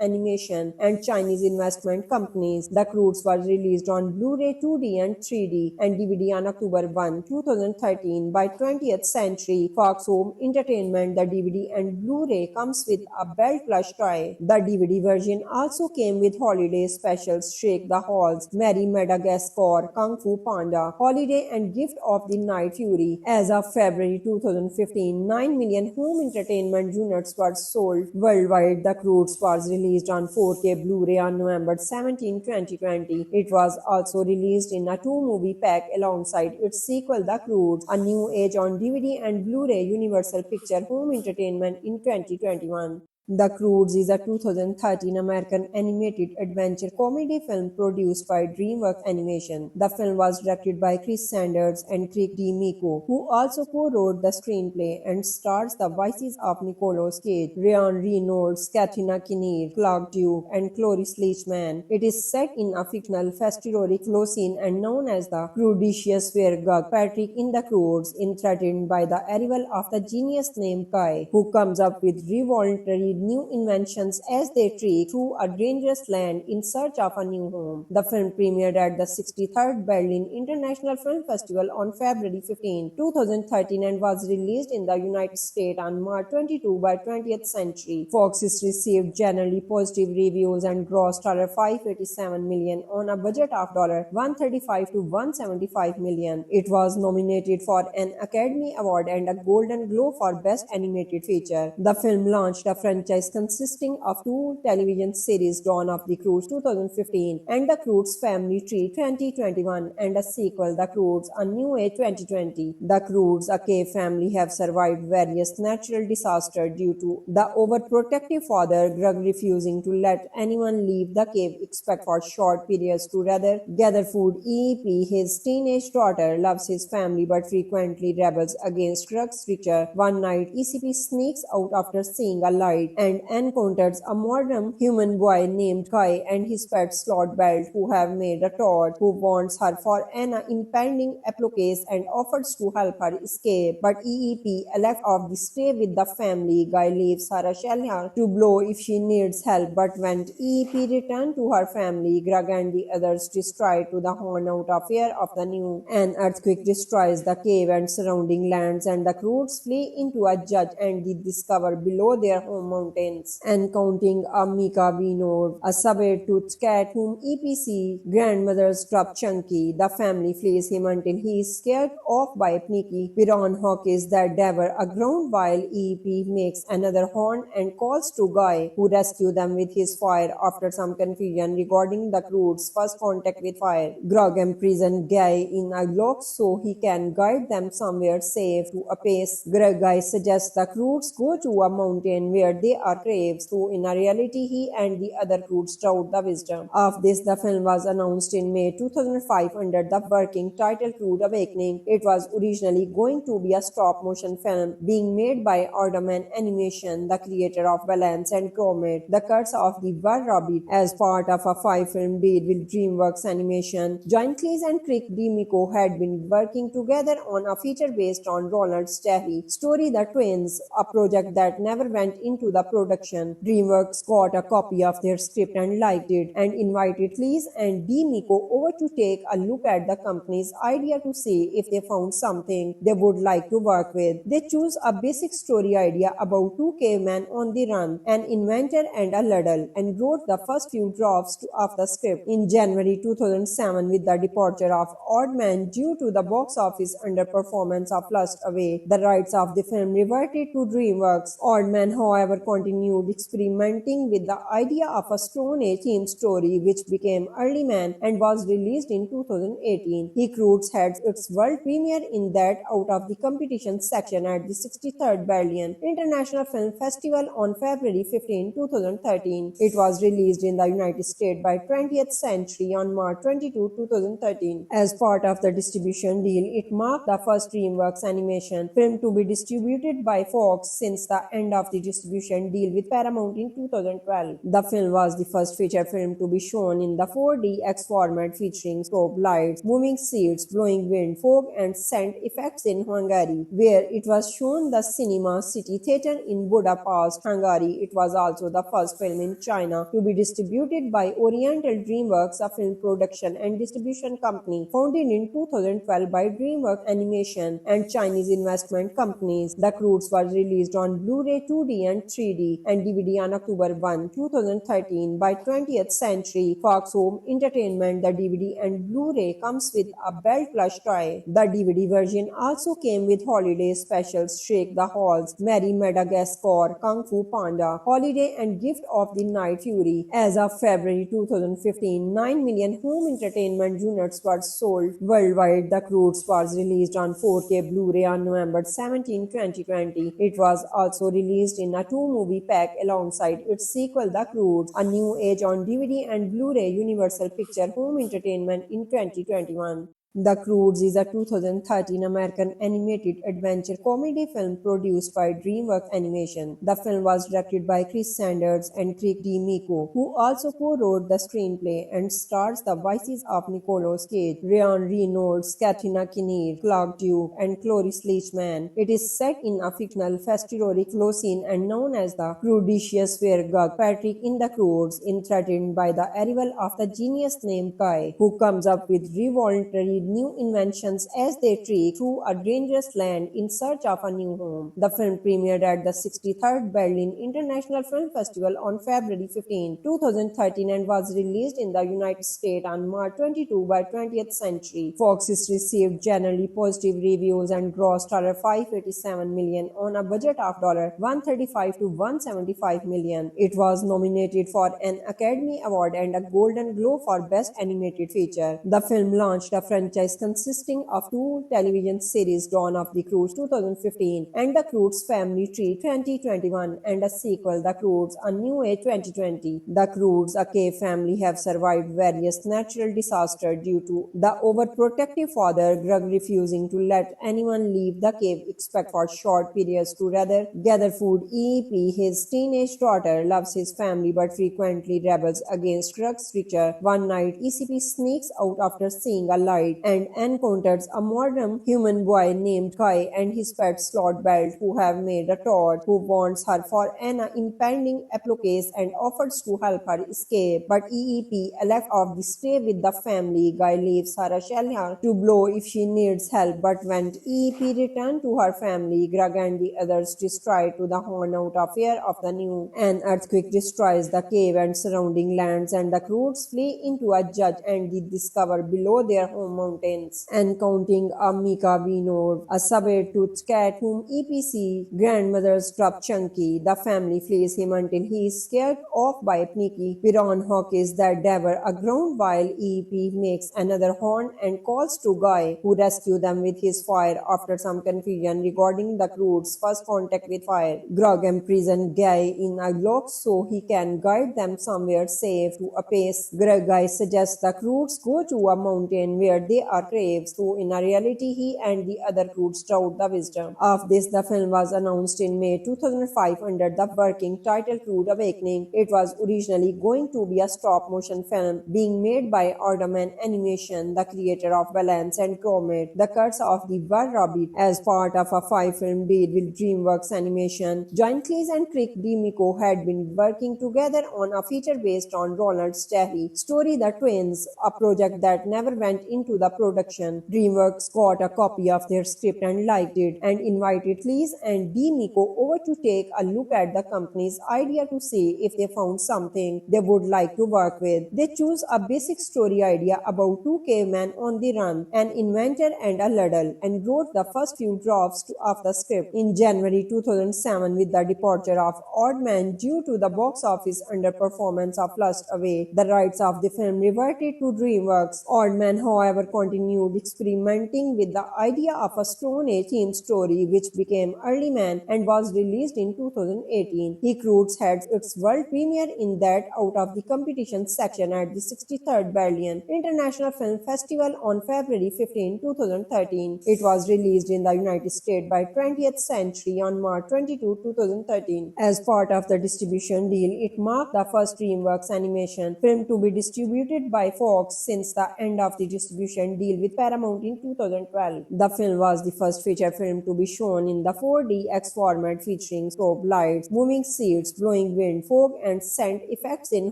Animation and Chinese investment companies. The Croods was released on Blu-ray, 2D and 3D 3D and DVD on October 1, 2013 by 20th Century Fox Home Entertainment. The DVD and Blu-ray comes with a belt plush toy. The DVD version also came with holiday specials Shake the Halls, Merry Madagascar, Kung Fu Panda, Holiday and Gift of the Night Fury. As of February 2015, 9 million home entertainment units were sold worldwide. The Croods was released on 4K Blu-ray on November 17, 2020. It was also released in a two-movie pack alongside its sequel The Croods: A New Age on DVD and Blu-ray Universal Picture Home Entertainment in 2021. The Croods is a 2013 American animated adventure comedy film produced by DreamWorks Animation. The film was directed by Chris Sanders and Craig D. Miko, who also co-wrote the screenplay, and stars the voices of Nicolas Cage, Ryan Reynolds, Katrina Kinnear, Clark Duke, and Cloris Leachman. It is set in a fictional historic Lothian and known as the Crudicious, where Gug Patrick in the Croods is threatened by the arrival of the genius named Kai, who comes up with revolutionary new inventions as they trek through a dangerous land in search of a new home. The film premiered at the 63rd Berlin International Film Festival on February 15, 2013 and was released in the United States on March 22 by 20th Century Fox. Received generally positive reviews and grossed $587 million on a budget of $135 to $175 million. It was nominated for an Academy Award and a Golden Globe for Best Animated Feature. The film launched a franchise consisting of two television series, Dawn of the Croods 2015 and The Croods Family Tree 2021, and a sequel, The Croods: A New Age 2020. The Croods, a cave family, have survived various natural disasters due to the overprotective father Grug refusing to let anyone leave the cave except for short periods to rather gather food. EEP, his teenage daughter, loves his family but frequently rebels against Grug's creature. One night, ECP sneaks out after seeing a light and encounters a modern human boy named Kai and his pet Slot Belt, who have made a torch, who warns her for an impending apocalypse and offers to help her escape. But EEP elects to stay with the family. Guy leaves her a shell to blow if she needs help, but when EEP returns to her family, Grug and the others destroy to the horn out of fear of the new. An earthquake destroys the cave and surrounding lands, and the Croods flee into a judge and they discover below their home mountains, encountering a Mika Vinod, a saber-toothed cat whom EPC grandmother's dropped Chunky. The family flees him until he is scared off by Pnicky Piran Hawkins that devour a ground, while EEP makes another horn and calls to Guy, who rescues them with his fire after some confusion regarding the Croods' first contact with fire. Grug imprisons Guy in a lock so he can guide them somewhere safe to a place. Guy suggests the Croods go to a mountain where they are craves, so in reality he and the other Croods doubt the wisdom of this. The film was announced in May 2005 under the working title Crude Awakening. It was originally going to be a stop-motion film being made by Aardman Animation, the creator of Balance and Gromit: The Curse of the Were Rabbit, as part of a 5-film deal with DreamWorks Animation. John Cleese and Craig D. Miko had been working together on a feature based on Ronald Sterry story The Twins, a project that never went into the production. DreamWorks got a copy of their script and liked it, and invited Cleese and D. Miko over to take a look at the company's idea to see if they found something they would like to work with. They chose a basic story idea about two cavemen on the run, an inventor and a ladle, and wrote the first few drafts of the script. In January 2007, with the departure of Aardman due to the box office underperformance of Lost Away, the rights of the film reverted to DreamWorks. Aardman, however, continued experimenting with the idea of a Stone Age themed story, which became Early Man and was released in 2018. He Croods had its world premiere in that out of the competition section at the 63rd Berlin International Film Festival on February 15, 2013. It was released in the United States by 20th Century on March 22, 2013. As part of the distribution deal, it marked the first DreamWorks Animation film to be distributed by Fox since the end of the distribution development deal with Paramount in 2012. The film was the first feature film to be shown in the 4DX format featuring strobe lights, moving seats, blowing wind, fog and scent effects in Hungary, where it was shown the Cinema City Theatre in Budapest, Hungary. It was also the first film in China to be distributed by Oriental DreamWorks, a film production and distribution company founded in 2012 by DreamWorks Animation and Chinese investment companies. The Croods was released on Blu-ray 2D and 3D and DVD on October 1, 2013 by 20th Century Fox Home Entertainment. The DVD and Blu-ray comes with a belt plush toy. The DVD version also came with holiday specials Shake the Halls, Merry Madagascar, Kung Fu Panda, Holiday and Gift of the Night Fury. As of February 2015, 9 million home entertainment units were sold worldwide. The Croods was released on 4K Blu-ray on November 17, 2020. It was also released in a two-movie pack alongside its sequel The Croods: A New Age on DVD and Blu-ray Universal Picture Home Entertainment in 2021. The Croods is a 2013 American animated adventure comedy film produced by DreamWorks Animation. The film was directed by Chris Sanders and Craig D. Miko, who also co-wrote the screenplay, and stars the voices of Nicolas Cage, Ryan Reynolds, Katrina Kinnear, Clark Duke, and Cloris Leachman. It is set in a fictional festivity flow scene and known as the Croodicious, where Gug Patrick in the Croods is threatened by the arrival of the genius named Kai, who comes up with revolutionary new inventions as they trek through a dangerous land in search of a new home. The film premiered at the 63rd Berlin International Film Festival on February 15, 2013 and was released in the United States on March 22 by 20th Century Fox. Received generally positive reviews and grossed $587 million on a budget of $135 to $175 million. It was nominated for an Academy Award and a Golden Globe for Best Animated Feature. The film launched a franchise consisting of two television series, Dawn of the Croods 2015 and The Croods Family Tree 2021, and a sequel, The Croods: A New Age 2020. The Croods, a cave family, have survived various natural disasters due to the overprotective father Grug refusing to let anyone leave the cave except for short periods to rather gather food. EEP, his teenage daughter, loves his family but frequently rebels against Grug's structure. One night, ECP sneaks out after seeing a light and encounters a modern human boy named Kai and his pet Slot Belt, who have made a Todd, who wants her for an impending apocalypse and offers to help her escape. But EEP, left off the stay with the family. Guy leaves her a shell to blow if she needs help, but when EEP returns to her family, Grug and the others destroy to the horn out of fear of the new. An earthquake destroys the cave and surrounding lands, and the Croods flee into a judge and they discover below their home mountains, encountering a Mika Vinod, a saber-toothed cat whom EPC grandmother's dropped Chunky. The family flees him until he is scared off by Mickey Piran Hawkins that devour a ground, while EEP makes another horn and calls to Guy, who rescue them with his fire after some confusion regarding the Croods' first contact with fire. Grug imprisons Guy in a lock so he can guide them somewhere safe to a pace. Guy suggests the Croods go to a mountain where they are craves, so in a reality he and the other Croods doubt the wisdom of this. The film was announced in May 2005 under the working title Crude Awakening. It was originally going to be a stop-motion film being made by Aardman Animation, the creator of Balance and Gromit: The Curse of the Were Rabbit, as part of a 5-film deal with DreamWorks Animation. John Cleese and Craig D. Miko had been working together on a feature based on Ronald Sterry story The Twins, a project that never went into the production. DreamWorks got a copy of their script and liked it, and invited Cleese and D. Miko over to take a look at the company's idea to see if they found something they would like to work with. They chose a basic story idea about two cavemen on the run, an inventor and a ladle, and wrote the first few drafts of the script. In January 2007, with the departure of Aardman due to the box office underperformance of Lost Away, the rights of the film reverted to DreamWorks. Aardman, however, continued experimenting with the idea of a Stone Age themed story which became Early Man and was released in 2018. He Croods had its world premiere in that out of the competition section at the 63rd Berlin International Film Festival on February 15, 2013. It was released in the United States by 20th Century on March 22, 2013. As part of the distribution deal, it marked the first DreamWorks animation film to be distributed by Fox since the end of the distribution deal with Paramount in 2012. The film was the first feature film to be shown in the 4DX format featuring strobe lights, moving seats, blowing wind, fog and scent effects in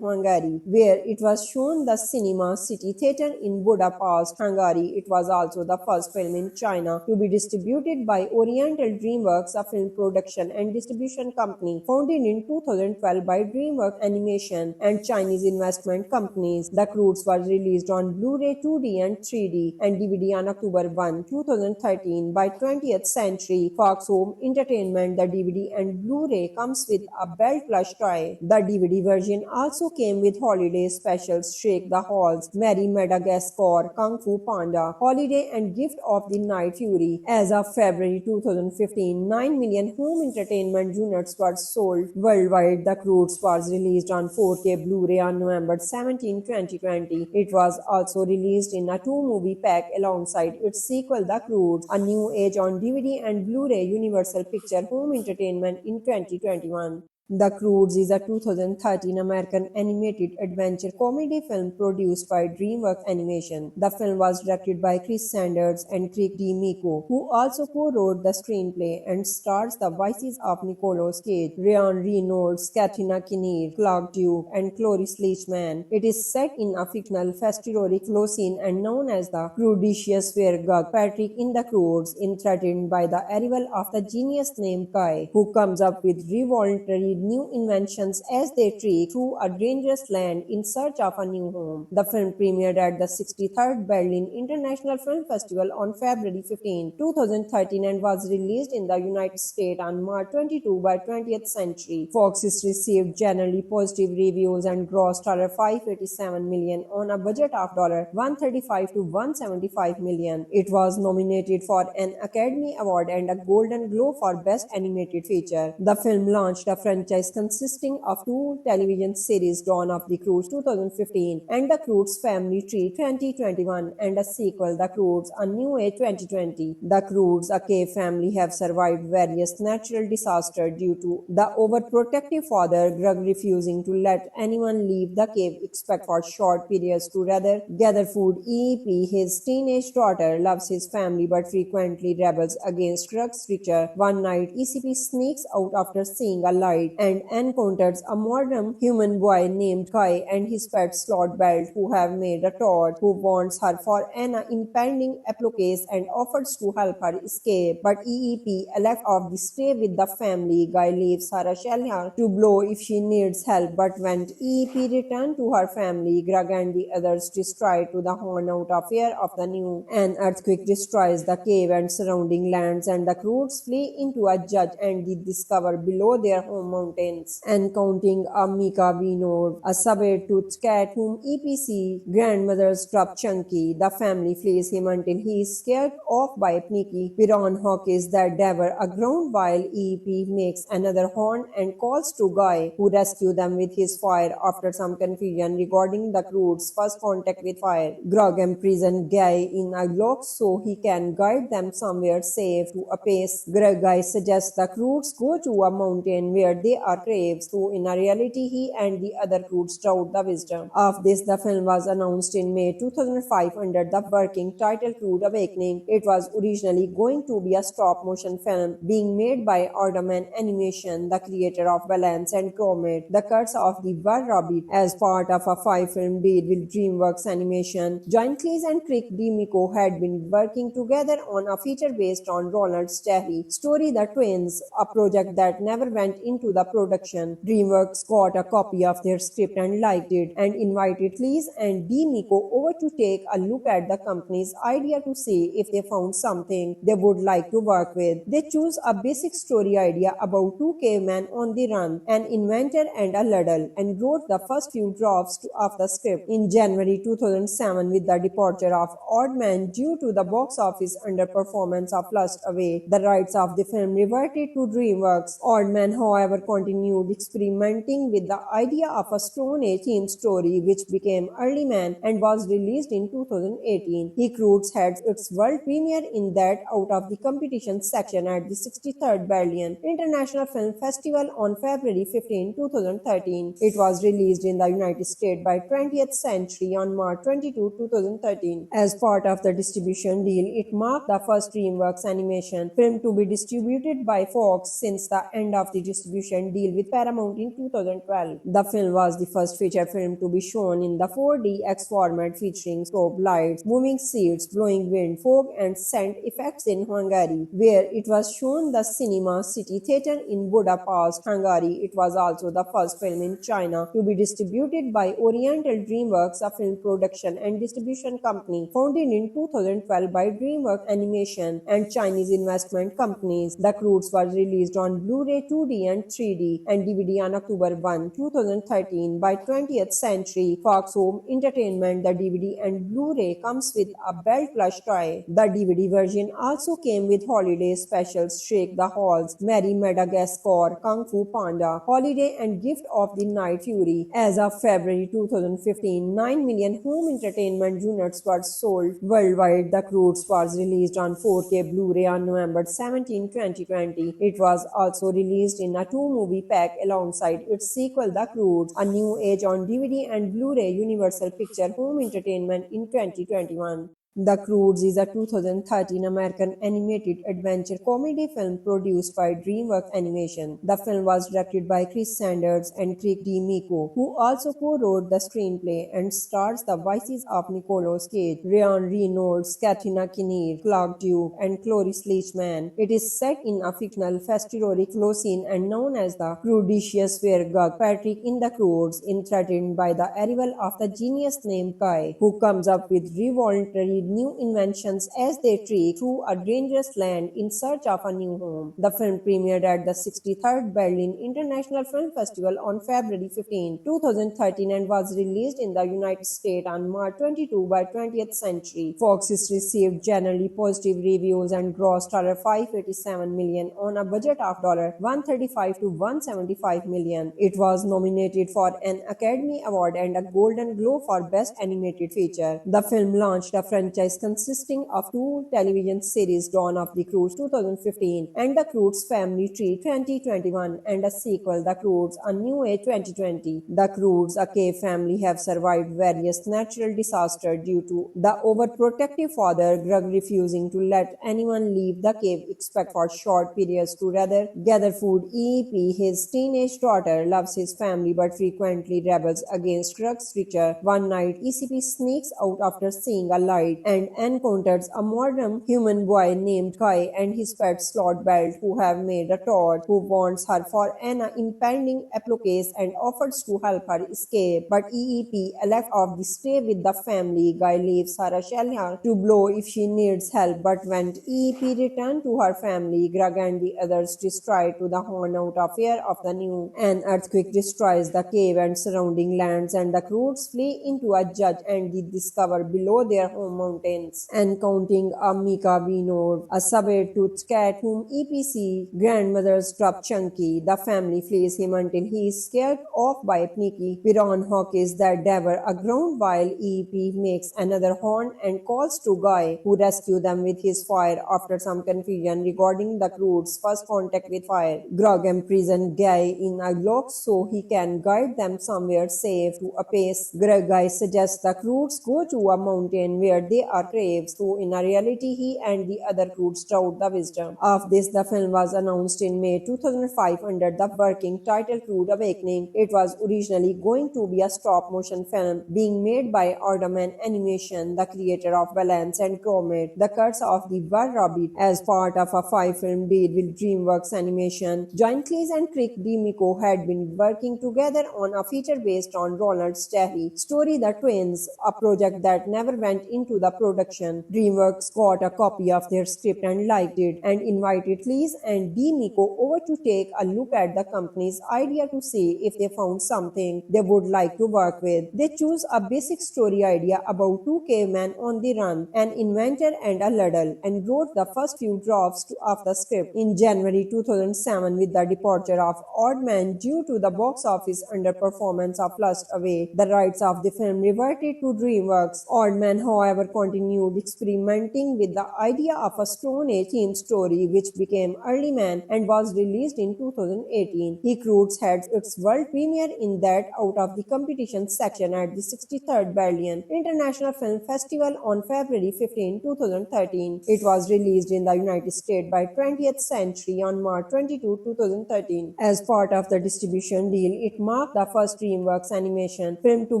Hungary, where it was shown the Cinema City Theatre in Budapest, Hungary. It was also the first film in China to be distributed by Oriental DreamWorks, a film production and distribution company founded in 2012 by DreamWorks Animation and Chinese investment companies. The Croods was released on Blu-ray 2D and 3D and DVD on October 1, 2013 by 20th Century Fox Home Entertainment. The DVD and Blu-ray comes with a belt plush toy. The DVD version also came with holiday specials Shake the Halls, Merry Madagascar, Kung Fu Panda, Holiday and Gift of the Night Fury. As of February 2015, 9 million home entertainment units were sold worldwide. The Croods was released on 4K Blu-ray on November 17, 2020. It was also released in a two-movie pack alongside its sequel The Croods, A New Age on DVD and Blu-ray Universal Picture Home Entertainment in 2021. The Croods is a 2013 American animated adventure comedy film produced by DreamWorks Animation. The film was directed by Chris Sanders and Craig D. Miko, who also co-wrote the screenplay, and stars the voices of Nicolas Cage, Ryan Reynolds, Katrina Kinnear, Clark Duke, and Cloris Leachman. It is set in a fictional Festivalory Closine and known as the Croodicious, where Gug Patrick in the Croods is threatened by the arrival of the genius named Kai, who comes up with revolutionary new inventions as they trek through a dangerous land in search of a new home. The film premiered at the 63rd Berlin International Film Festival on February 15, 2013 and was released in the United States on March 22 by 20th Century Fox. Received generally positive reviews and grossed $587 million on a budget of $135 to $175 million. It was nominated for an Academy Award and a Golden Globe for Best Animated Feature. The film launched a franchise consisting of two television series, Dawn of the Croods 2015 and The Croods Family Tree 2021, and a sequel, The Croods A New Age 2020. The Croods, a cave family, have survived various natural disasters due to the overprotective father Grug refusing to let anyone leave the cave except for short periods to rather gather food. EEP, his teenage daughter, loves his family but frequently rebels against Grug's structure. One night, ECP sneaks out after seeing a light and encounters a modern human boy named Kai and his pet Slot Belt, who have made a torch, who warns her for an impending apocalypse and offers to help her escape. But EEP elects to stay with the family. Guy leaves her a shell to blow if she needs help, but when EEP returns to her family, Grug and the others destroy to the horn out of fear of the new. An earthquake destroys the cave and surrounding lands, and the Croods flee into a judge and they discover below their home mountains, encountering a Mika Vinod, a saber-toothed cat whom EPC grandmother's drop Chunky. The family flees him until he is scared off by Pnicky Piran Hawkins that devour a ground, while EEP makes another horn and calls to Guy, who rescue them with his fire after some confusion regarding the Croods' first contact with fire. Grug imprisons Guy in a lock so he can guide them somewhere safe to a pace. Guy suggests the Croods go to a mountain where they are craves, so in a reality he and the other Croods doubt the wisdom of this. The film was announced in May 2005 under the working title Crude Awakening. It was originally going to be a stop-motion film being made by Aardman Animation, the creator of Balance and Gromit, The Curse of the Were Rabbit, as part of a 5-film deal with DreamWorks Animation. John Cleese and Craig D. Miko had been working together on a feature based on Ronald Sterry story The Twins, a project that never went into the the production. DreamWorks got a copy of their script and liked it, and invited Cleese and D'Amico over to take a look at the company's idea to see if they found something they would like to work with. They chose a basic story idea about two cavemen on the run, an inventor and a ladle, and wrote the first few drafts of the script. In January 2007, with the departure of Oddman due to the box office underperformance of Lost Away, the rights of the film reverted to DreamWorks. Oddman, however, continued experimenting with the idea of a Stone Age themed story, which became Early Man and was released in 2018. Hick Roots had its world premiere in that out of the competition section at the 63rd Berlin International Film Festival on February 15, 2013. It was released in the United States by 20th Century on March 22, 2013. As part of the distribution deal, it marked the first DreamWorks animation film to be distributed by Fox since the end of the distribution deal with Paramount in 2012. The film was the first feature film to be shown in the 4DX format, featuring strobe lights, moving seats, blowing wind, fog and scent effects in Hungary, where it was shown the Cinema City Theatre in Budapest, Hungary. It was also the first film in China to be distributed by Oriental DreamWorks, a film production and distribution company founded in 2012 by DreamWorks Animation and Chinese investment companies. The Croods was released on Blu-ray 2D and 3D and DVD on October 1, 2013 by 20th Century Fox Home Entertainment. The DVD and Blu-ray comes with a belt plush toy. The DVD version also came with holiday specials Shake the Halls, Merry Madagascar, Kung Fu Panda, Holiday and Gift of the Night Fury. As of February 2015, 9 million home entertainment units were sold worldwide. The Croods was released on 4K Blu-ray on November 17, 2020. It was also released in a two-movie pack alongside its sequel The Croods: A New Age on DVD and Blu-ray Universal Picture Home Entertainment in 2021. The Croods is a 2013 American animated adventure comedy film produced by DreamWorks Animation. The film was directed by Chris Sanders and Craig D'Amico, who also co-wrote the screenplay, and stars the voices of Nicolas Cage, Ryan Reynolds, Katrina Kinnear, Clark Duke, and Cloris Leachman. It is set in a fictional festivity Closine and known as the Crudicious, where Gug Patrick in the Croods is threatened by the arrival of the genius named Kai, who comes up with revolutionary new inventions as they trek through a dangerous land in search of a new home. The film premiered at the 63rd Berlin International Film Festival on February 15, 2013 and was released in the United States on March 22 by 20th Century Fox. Received generally positive reviews and grossed $587 million on a budget of $135 to $175 million. It was nominated for an Academy Award and a Golden Globe for Best Animated Feature. The film launched a franchise consisting of two television series, Dawn of the Croods 2015 and The Croods Family Tree 2021, and a sequel, The Croods: A New Age 2020. The Croods, a cave family, have survived various natural disasters due to the overprotective father Greg refusing to let anyone leave the cave except for short periods to rather gather food. EEP, his teenage daughter, loves his family but frequently rebels against Greg's richer. One night, ECP sneaks out after seeing a light and encounters a modern human boy named Kai and his pet Slot Belt, who have made a Todd, who warns her for an impending apocalypse and offers to help her escape. But EEP elects of the stay with the family. Guy leaves her a shell to blow if she needs help, but when EEP returns to her family, Greg and the others destroy to the horn out of fear of the new. An earthquake destroys the cave and surrounding lands, and the Croods flee into a judge and they discover below their home mountains, encountering a Mika Vinod, a saber-toothed cat whom EPC grandmother's dropped Chunky. The family flees him until he is scared off by Pnicky. Piran Hawkins that devour a ground while EEP makes another horn and calls to Guy, who rescues them with his fire after some confusion regarding the Croods' first contact with fire. Grog imprisons Guy in a lock so he can guide them somewhere safe to a pace. Guy suggests the Croods go to a mountain where they they are craves, though in reality he and the other crews doubt the wisdom of this. The film was announced in May 2005 under the working title Crude Awakening. It was originally going to be a stop-motion film being made by Aardman Animation, the creator of Balance and Gromit, The Curse of the Were Rabbit, as part of a 5-film deal with DreamWorks Animation. John Cleese and Craig D'Amico had been working together on a feature based on Ronald Sterry's story The Twins, a project that never went into the production. DreamWorks got a copy of their script and liked it, and invited Cleese and D'Amico over to take a look at the company's idea to see if they found something they would like to work with. They chose a basic story idea about two cavemen on the run, an inventor and a ladle, and wrote the first few drafts of the script in January 2007. With the departure of Aardman due to the box office underperformance of Lost Away, the rights of the film reverted to DreamWorks. Aardman, however, continued experimenting with the idea of a Stone Age themed story, which became Early Man and was released in 2018. He Croods had its world premiere in that out of the competition section at the 63rd Berlin International Film Festival on February 15, 2013. It was released in the United States by 20th Century on March 22, 2013. As part of the distribution deal, it marked the first DreamWorks Animation film to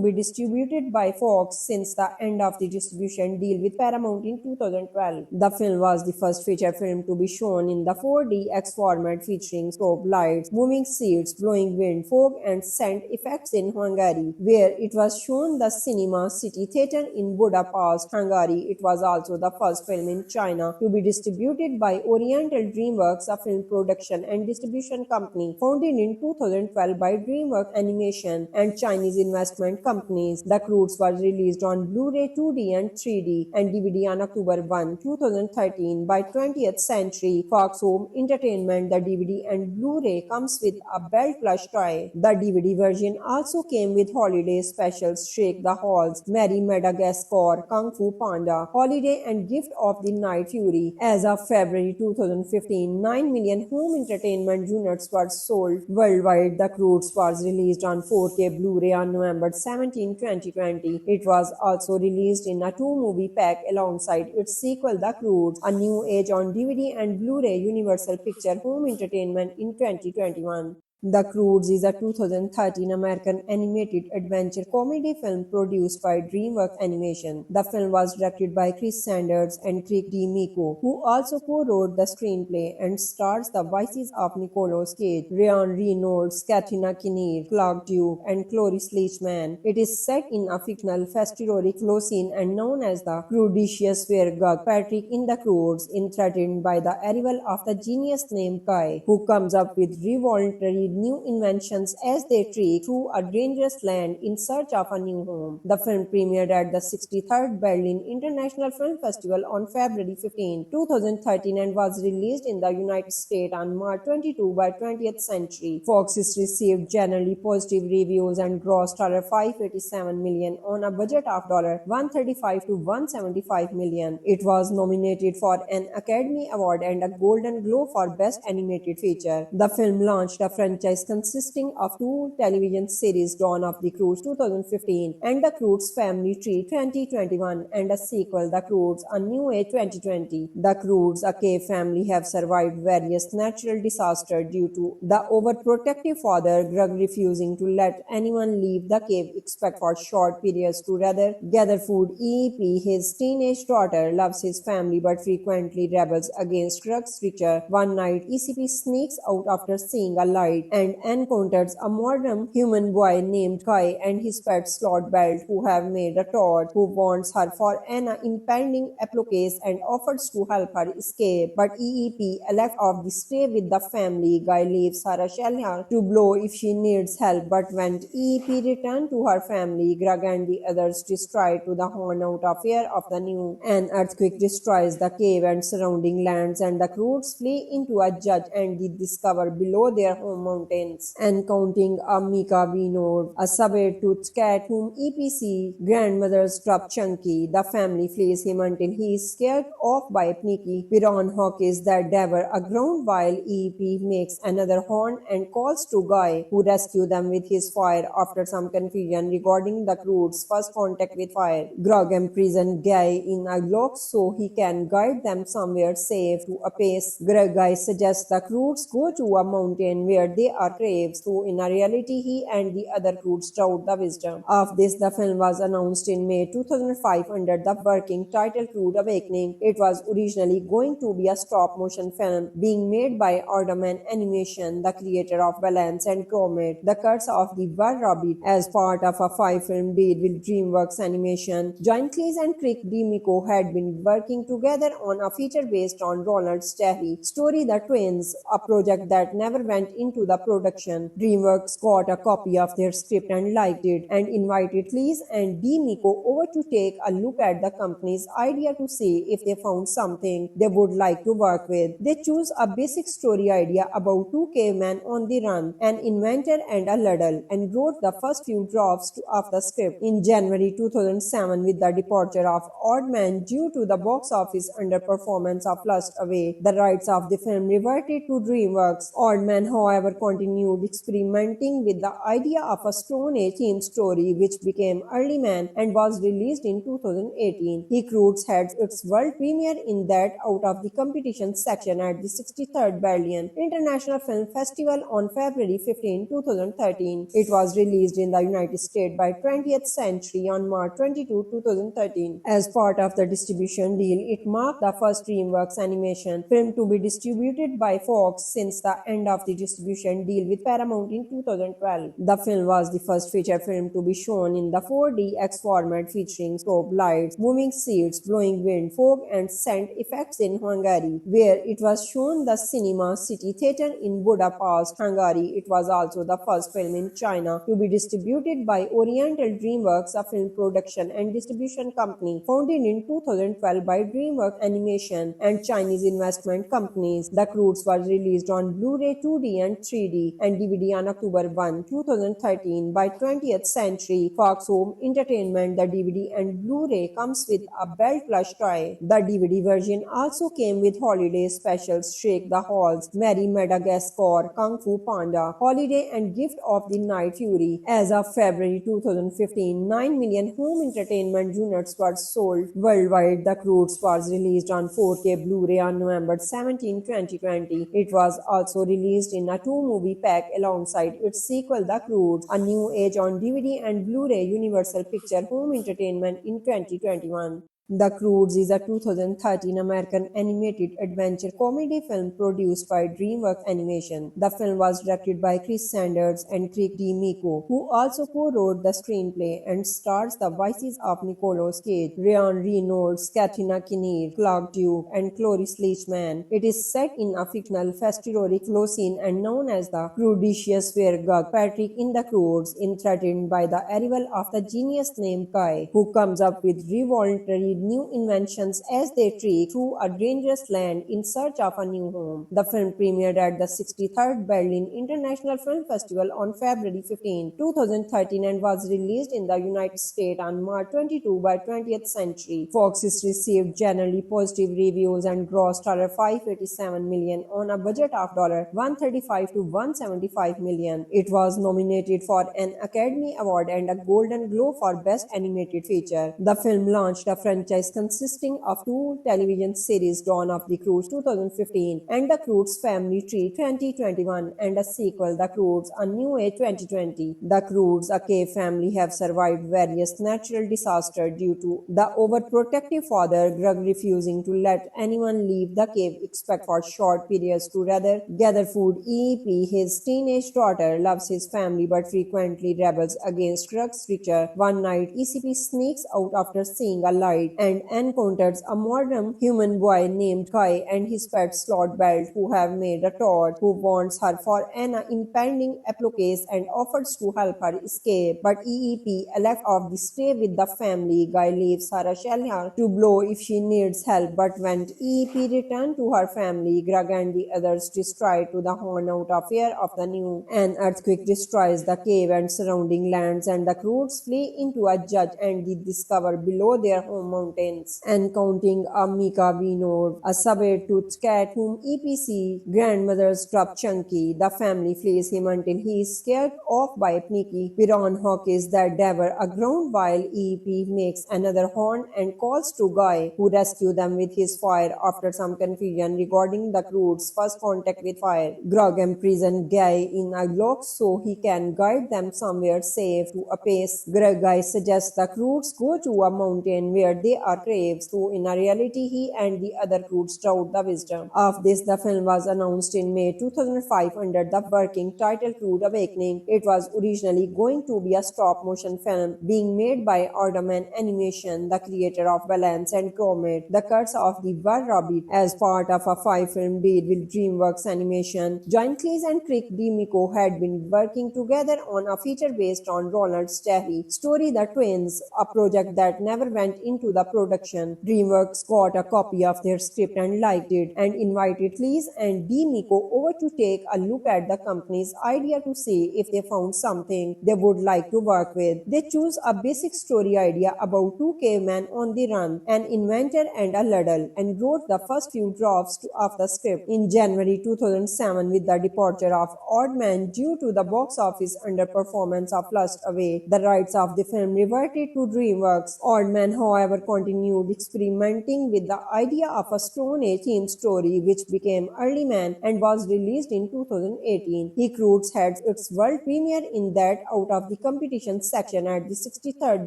be distributed by Fox since the end of the distribution deal with Paramount in 2012. The film was the first feature film to be shown in the 4DX format, featuring strobe lights, moving seats, blowing wind, fog and scent effects in Hungary, where it was shown the Cinema City Theatre in Budapest, Hungary. It was also the first film in China to be distributed by Oriental DreamWorks, a film production and distribution company founded in 2012 by DreamWorks Animation and Chinese investment companies. The Croods was released on Blu-ray 2D and 3D and DVD on October 1, 2013 by 20th Century Fox Home Entertainment. The DVD and Blu-ray comes with a belt plush toy. The DVD version also came with holiday specials Shake the Halls, Merry Madagascar, Kung Fu Panda, Holiday and Gift of the Night Fury. As of February 2015, 9 million home entertainment units were sold worldwide. The Croods was released on 4K Blu-ray on November 17, 2020. It was also released in a 2-movie pack alongside its sequel The Croods: A New Age on DVD and Blu-ray, Universal Picture Home Entertainment in 2021. The Croods is a 2013 American animated adventure comedy film produced by DreamWorks Animation. The film was directed by Chris Sanders and Craig D'Amico, who also co-wrote the screenplay, and stars the voices of Nicolas Cage, Ryan Reynolds, Katrina Kinnear, Clark Duke, and Cloris Leachman. It is set in a fictional festivaric Flocene and known as the Crudicious, where Gug Patrick in the Croods is threatened by the arrival of the genius named Kai, who comes up with revolutionary new inventions as they trek through a dangerous land in search of a new home. The film premiered at the 63rd Berlin International Film Festival on February 15, 2013 and was released in the United States on March 22 by 20th Century Fox. Received generally positive reviews and grossed $587 million on a budget of $135 to $175 million. It was nominated for an Academy Award and a Golden Globe for Best Animated Feature. The film launched a franchise consisting of 2 television series, Dawn of the Croods 2015 and The Croods Family Tree 2021, and a sequel, The Croods: A New Age 2020. The Croods, a cave family, have survived various natural disasters due to the overprotective father Grug refusing to let anyone leave the cave except for short periods to rather gather food. EEP, his teenage daughter, loves his family but frequently rebels against Grug's richer. One night, ECP sneaks out after seeing a light and encounters a modern human boy named Kai and his pet Slot Belt, who have made a Todd, who wants her for an impending application and offers to help her escape. But EEP elects of the stay with the family. Guy leaves her a shell to blow if she needs help, but when EEP returns to her family, Grug and the others destroy to the horn out of fear of the new. An earthquake destroys the cave and surrounding lands, and the Croods flee into a judge and they discover below their home mountains, encountering a Mika Vinod, a saber-toothed cat whom EPC grandmother's dropped Chunky. The family flees him until he is scared off by Nicky Piran Hawkins that devour a ground while EP makes another horn and calls to Guy, who rescue them with his fire after some confusion regarding the crew's first contact with fire. Grog imprisons Guy in a lock so he can guide them somewhere safe to a pace. Guy suggests the crews go to a mountain where they are craves, so in a reality he and the other crews doubt the wisdom of this. The film was announced in May 2005 under the working title Crude Awakening. It was originally going to be a stop-motion film being made by Aardman Animation, the creator of Balance and Comet, The Curse of the Were Rabbit, as part of a 5-film deal with DreamWorks Animation. John Cleese and Craig D'Amico had been working together on a feature based on Ronald Sterry story The Twins, a project that never went into the production. DreamWorks got a copy of their script and liked it, and invited Cleese and D'Amico over to take a look at the company's idea to see if they found something they would like to work with. They chose a basic story idea about two cavemen on the run, an inventor and a ladle, and wrote the first few drafts of the script. In January 2007, with the departure of Aardman due to the box office underperformance of Lost Away, the rights of the film reverted to DreamWorks. Aardman, however, continued experimenting with the idea of a Stone Age themed story, which became Early Man and was released in 2018. He Croods had its world premiere in that out of the competition section at the 63rd Berlin International Film Festival on February 15, 2013. It was released in the United States by 20th Century on March 22, 2013. As part of the distribution deal, it marked the first DreamWorks Animation film to be distributed by Fox since the end of the distribution deal with Paramount in 2012. The film was the first feature film to be shown in the 4DX format, featuring strobe lights, moving seats, blowing wind, fog and scent effects in Hungary, where it was shown the Cinema City Theatre in Budapest, Hungary. It was also the first film in China to be distributed by Oriental DreamWorks, a film production and distribution company founded in 2012 by DreamWorks Animation and Chinese investment companies. The Croods was released on Blu-ray 2D and 3D and DVD on October 1, 2013 by 20th Century Fox Home Entertainment. The DVD and Blu-ray comes with a belt plush toy. The DVD version also came with holiday specials Shake the Halls, Merry Madagascar, Kung Fu Panda, Holiday and Gift of the Night Fury. As of February 2015, 9 million home entertainment units were sold worldwide. The Croods was released on 4K Blu-ray on November 17, 2020. It was also released in a 2-movie pack alongside its sequel The Croods, A New Age on DVD and Blu-ray Universal Picture Home Entertainment in 2021. The Croods is a 2013 American animated adventure comedy film produced by DreamWorks Animation. The film was directed by Chris Sanders and Craig D'Amico, who also co-wrote the screenplay, and stars the voices of Nicolas Cage, Ryan Reynolds, Katrina Kinnear, Clark Duke, and Cloris Leachman. It is set in a fictional Festivalory Closine and known as the Crudicious, where Gug Patrick in the Croods is threatened by the arrival of the genius named Kai, who comes up with revolutionary new inventions as they trek through a dangerous land in search of a new home. The film premiered at the 63rd Berlin International Film Festival on February 15, 2013 and was released in the United States on March 22 by 20th Century. Fox received generally positive reviews and grossed $587 million on a budget of $135 to $175 million. It was nominated for an Academy Award and a Golden Globe for Best Animated Feature. The film launched a franchise consisting of 2 television series, Dawn of the Croods 2015 and The Croods Family Tree 2021, and a sequel, The Croods A New Age 2020. The Croods, a cave family, have survived various natural disasters due to the overprotective father Grug refusing to let anyone leave the cave except for short periods to rather gather food. EP, his teenage daughter, loves his family but frequently rebels against Grug's richer. One night, ECP sneaks out after seeing a light and encounters a modern human boy named Guy and his pet Slot Belt, who have made a Todd, who wants her for an impending application and offers to help her escape. But EEP elects of the stay with the family. Guy leaves her a shelter to blow if she needs help, but when EEP returns to her family, Greg and the others destroy to the horn out of fear of the new. An earthquake destroys the cave and surrounding lands, and the crews flee into a judge and they discover below their home mountains, encountering a Mika Vinod, a saber-toothed cat whom EPC grandmother's drop Chunky. The family flees him until he is scared off by Pnicky. Piran Hawkins that devour a ground while EEP makes another horn and calls to Guy, who rescue them with his fire after some confusion regarding the crew's first contact with fire. Grog imprisons Guy in a lock so he can guide them somewhere safe to a pace. Guy suggests the crews go to a mountain where they are craves, so in a reality he and the other crews doubt the wisdom of this. The film was announced in May 2005 under the working title Crude Awakening. It was originally going to be a stop-motion film being made by Aardman Animation, the creator of Balance and Gromit, The Curse of the Were Rabbit, as part of a 5-film deal with DreamWorks Animation. John Cleese and Craig D'Amico had been working together on a feature based on Ronald Sterry story The Twins, a project that never went into the production. DreamWorks got a copy of their script and liked it, and invited Cleese and D'Amico over to take a look at the company's idea to see if they found something they would like to work with. They chose a basic story idea about two cavemen on the run, an inventor and a ladle, and wrote the first few drafts of the script. In January 2007, with the departure of Aardman due to the box office underperformance of Lost Away, the rights of the film reverted to DreamWorks. Aardman, however, continued experimenting with the idea of a Stone Age themed story, which became Early Man and was released in 2018. He Croods had its world premiere in that out of the competition section at the 63rd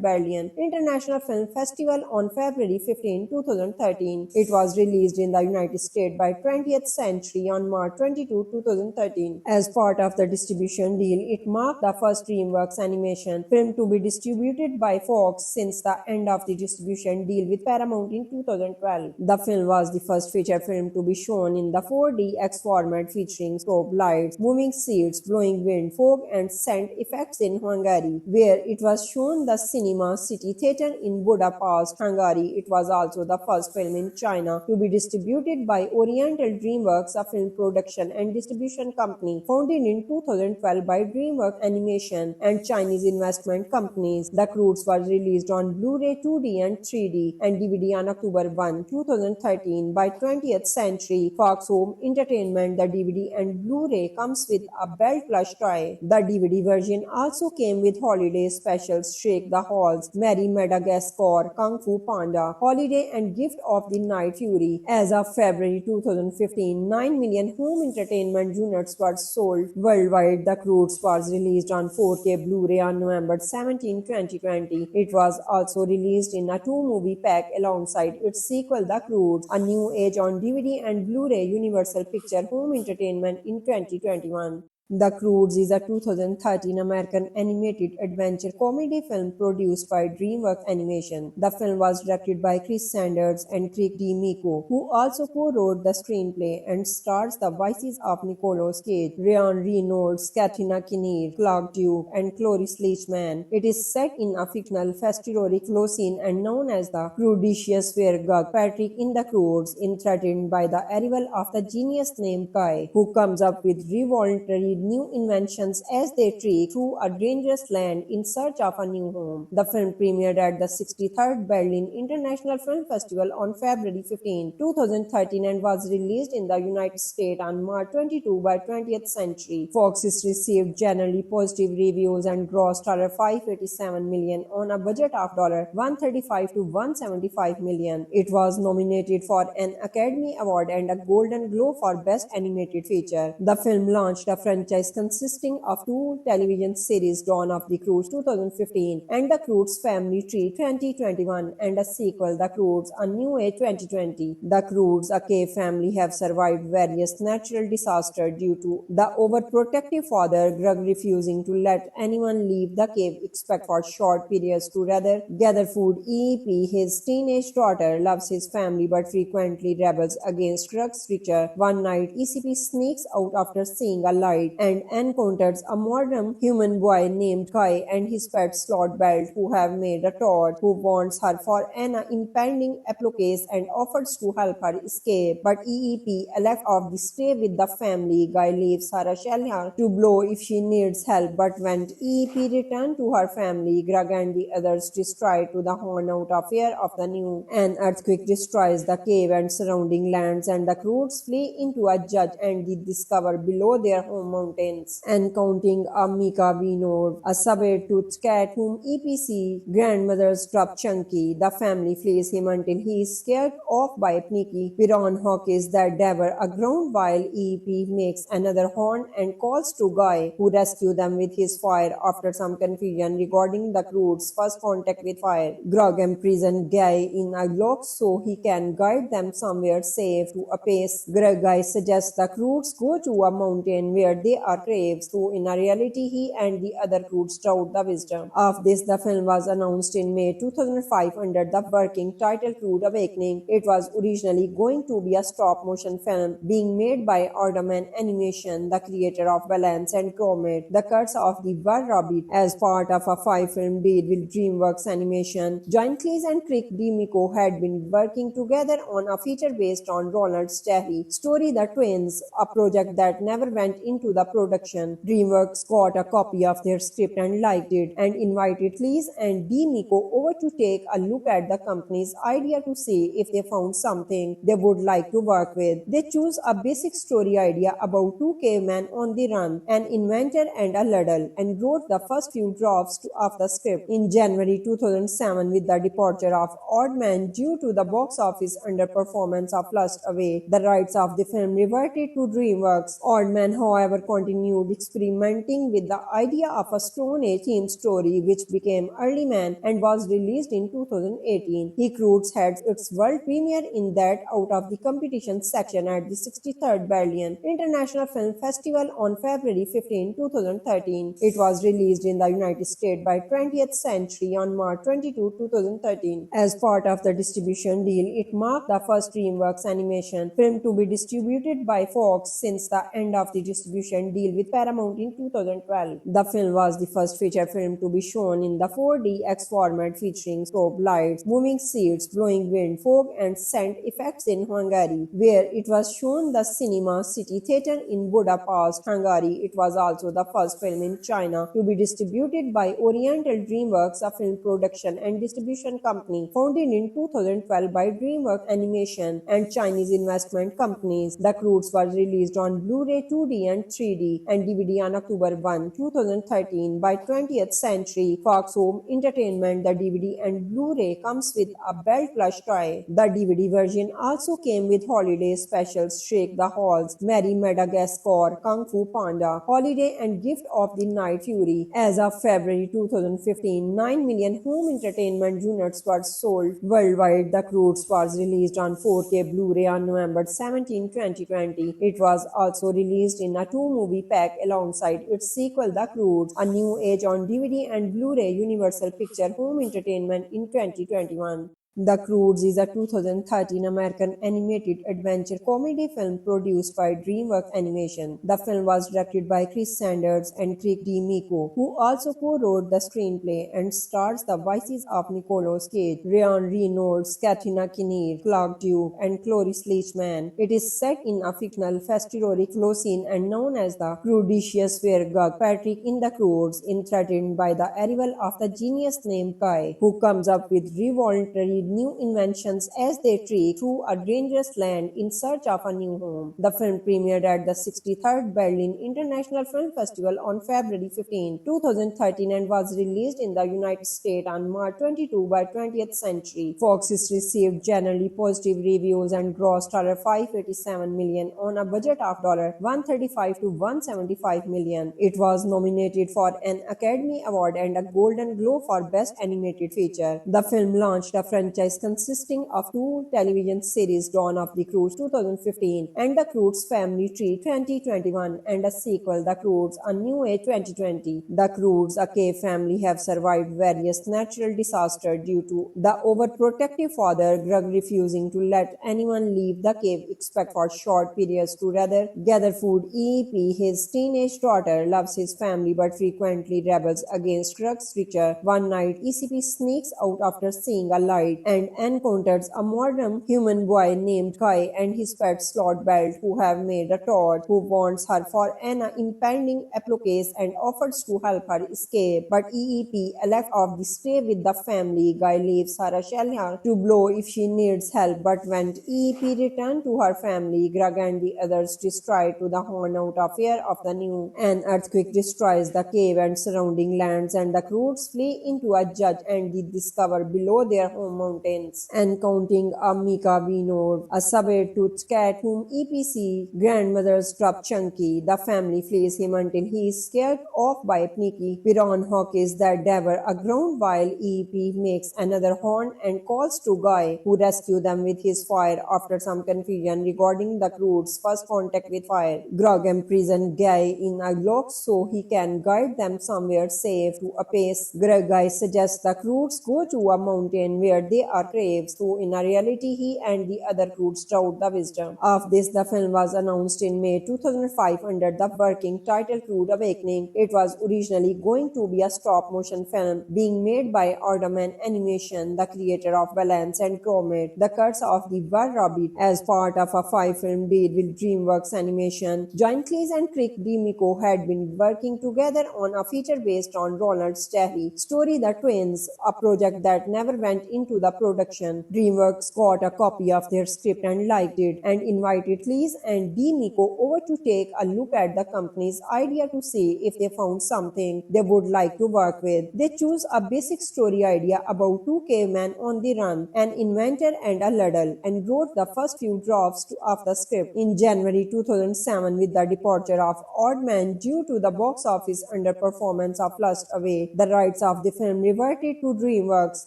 Berlin International Film Festival on February 15, 2013. It was released in the United States by 20th Century on March 22, 2013. As part of the distribution deal, it marked the first DreamWorks Animation film to be distributed by Fox since the end of the distribution deal with Paramount in 2012. The film was the first feature film to be shown in the 4DX format, featuring strobe lights, moving seats, blowing wind, fog and scent effects in Hungary, where it was shown the Cinema City Theatre in Budapest, Hungary. It was also the first film in China to be distributed by Oriental DreamWorks, a film production and distribution company founded in 2012 by DreamWorks Animation and Chinese investment companies. The Croods was released on Blu-ray 2D and 3D and DVD on October 1, 2013 by 20th Century Fox Home Entertainment. The DVD and Blu-ray comes with a belt plush toy. The DVD version also came with holiday specials Shake the Halls, Merry Madagascar, Kung Fu Panda, Holiday and Gift of the Night Fury. As of February 2015, 9 million home entertainment units were sold worldwide. The Croods was released on 4K Blu-ray on November 17, 2020. It was also released in a 2-movie pack alongside its sequel The Croods, A New Age on DVD and Blu-ray Universal Picture Home Entertainment in 2021. The Croods is a 2013 American animated adventure comedy film produced by DreamWorks Animation. The film was directed by Chris Sanders and Craig D'Amico, who also co-wrote the screenplay, and stars the voices of Nicolas Cage, Ryan Reynolds, Katrina Kinnear, Clark Duke, and Cloris Leachman. It is set in a fictional historic scene and known as the Crudicious, where Gug Patrick in the Croods is threatened by the arrival of the genius named Guy, who comes up with revolutionary new inventions as they trek through a dangerous land in search of a new home. The film premiered at the 63rd Berlin International Film Festival on February 15, 2013 and was released in the United States on March 22 by 20th Century Fox. Received generally positive reviews and grossed $587 million on a budget of $135 to $175 million. It was nominated for an Academy Award and a Golden Globe for Best Animated Feature. The film launched a franchise franchise consisting of two television series, Dawn of the Croods 2015 and The Croods Family Tree 2021, and a sequel, The Croods A New Age 2020. The Croods, a cave family, have survived various natural disasters due to the overprotective father Grug refusing to let anyone leave the cave except for short periods to rather gather food. EEP, his teenage daughter, loves his family but frequently rebels against Grug's richer. One night, ECP sneaks out after seeing a light and encounters a modern human boy named Kai and his pet Slot Belt, who have made a torch, who warns her for an impending apocalypse and offers to help her escape. But EEP, left off the stay with the family, Guy leaves her a shell to blow if she needs help. But when EEP returns to her family, Grug and the others destroy to the horn out of fear of the new. An earthquake destroys the cave and surrounding lands, and the Croods flee into a judge and they discover below their home mountains, encountering a Mika Vinod, a saber-toothed cat whom EPC grandmother's dropped Chunky. The family flees him until he is scared off by Pnicky. Piran Hawkins that devour a ground while EEP makes another horn and calls to Guy, who rescues them with his fire after some confusion regarding the Croods' first contact with fire. Grug imprisons Guy in a lock so he can guide them somewhere safe to a pace. Guy suggests the Croods go to a mountain where they are craves, though in reality he and the other Croods doubt the wisdom of this. The film was announced in May 2005 under the working title Crude Awakening. It was originally going to be a stop-motion film being made by Aardman Animation, the creator of Balance and Comet, The Curse of the Were Rabbit, as part of a 5-film deal with DreamWorks Animation. John Cleese and Craig D'Amico had been working together on a feature based on Ronald Sterry story The Twins, a project that never went into the production. DreamWorks got a copy of their script and liked it, and invited Cleese and D'Amico over to take a look at the company's idea to see if they found something they would like to work with. They chose a basic story idea about two cavemen on the run, an inventor and a ladle, and wrote the first few drafts of the script. In January 2007, with the departure of Aardman due to the box office underperformance of Lost Away, the rights of the film reverted to DreamWorks. Aardman, however, continued experimenting with the idea of a Stone Age themed story, which became Early Man and was released in 2018. He Croods had its world premiere in that out of the competition section at the 63rd Berlin International Film Festival on February 15, 2013. It was released in the United States by 20th Century on March 22, 2013. As part of the distribution deal, it marked the first DreamWorks Animation film to be distributed by Fox since the end of the distribution deal with Paramount in 2012. The film was the first feature film to be shown in the 4DX format, featuring strobe lights, moving seats, blowing wind, fog and scent effects in Hungary, where it was shown the Cinema City Theatre in Budapest, Hungary. It was also the first film in China to be distributed by Oriental DreamWorks, a film production and distribution company founded in 2012 by DreamWorks Animation and Chinese investment companies. The Croods was released on Blu-ray 2D and 3D and DVD on October 1, 2013 by 20th Century Fox Home Entertainment. The DVD and Blu-ray comes with a belt plush toy. The DVD version also came with holiday specials Shake the Halls, Merry Madagascar, Kung Fu Panda, Holiday and Gift of the Night Fury. As of February 2015, 9 million home entertainment units were sold worldwide. The Croods was released on 4K Blu-ray on November 17, 2020. It was also released in a 2-movie pack alongside its sequel The Croods A New Age on DVD and Blu-ray Universal Picture Home Entertainment in 2021. The Croods is a 2013 American animated adventure comedy film produced by DreamWorks Animation. The film was directed by Chris Sanders and Craig D'Amico, who also co-wrote the screenplay, and stars the voices of Nicolas Cage, Ryan Reynolds, Katrina Kinnear, Clark Duke, and Cloris Leachman. It is set in a fictional festivaric scene and known as the Croodicious, where Gug Patrick in the Croods is threatened by the arrival of the genius named Kai, who comes up with revolutionary need new inventions as they trek through a dangerous land in search of a new home. The film premiered at the 63rd Berlin International Film Festival on February 15, 2013 and was released in the United States on March 22 by 20th Century Fox. Received generally positive reviews and grossed $587 million on a budget of $135 to $175 million. It was nominated for an Academy Award and a Golden Globe for Best Animated Feature. The film launched a franchise consisting of two television series, Dawn of the Croods 2015 and The Croods Family Tree 2021, and a sequel, The Croods A New Age 2020. The Croods, a cave family, have survived various natural disasters due to the overprotective father Greg refusing to let anyone leave the cave except for short periods to rather gather food. EEP, his teenage daughter, loves his family but frequently rebels against Greg's structure. One night, ECP sneaks out after seeing a light and encounters a modern human boy named Guy and his pet Slot Belt, who have made a Todd, who warns her for an impending apocalypse and offers to help her escape. But EEP elects of the stay with the family. Guy leaves her a shell to blow if she needs help, but when EEP returns to her family, Greg and the others destroy to the horn out of fear of the new. An earthquake destroys the cave and surrounding lands, and the Croods flee into a judge and they discover below their home mountains, encountering a Mika Vinod, a saber-toothed cat whom EPC grandmother's dropped Chunky. The family flees him until he is scared off by Nicky Piran Hawkins that devour a ground while EEP makes another horn and calls to Guy, who rescue them with his fire after some confusion regarding the Croods' first contact with fire. Greg imprisons Guy in a lock so he can guide them somewhere safe to a pace. Guy suggests the Croods go to a mountain where they are craves, so in a reality he and the other Croods doubt the wisdom of this. The film was announced in May 2005 under the working title Crude Awakening. It was originally going to be a stop-motion film being made by Aardman Animation, the creator of Balance and Comet, The Curse of the Were Rabbit, as part of a 5-film deal with DreamWorks Animation. John Cleese and Craig D'Amico had been working together on a feature based on Ronald Sterry story The Twins, a project that never went into the production. DreamWorks got a copy of their script and liked it and invited Cleese and D'Amico over to take a look at the company's idea to see if they found something they would like to work with. They chose a basic story idea about two cavemen on the run, an inventor and a ladle, and wrote the first few drafts of the script. In January 2007, with the departure of Aardman due to the box office underperformance of Lost Away, the rights of the film reverted to DreamWorks.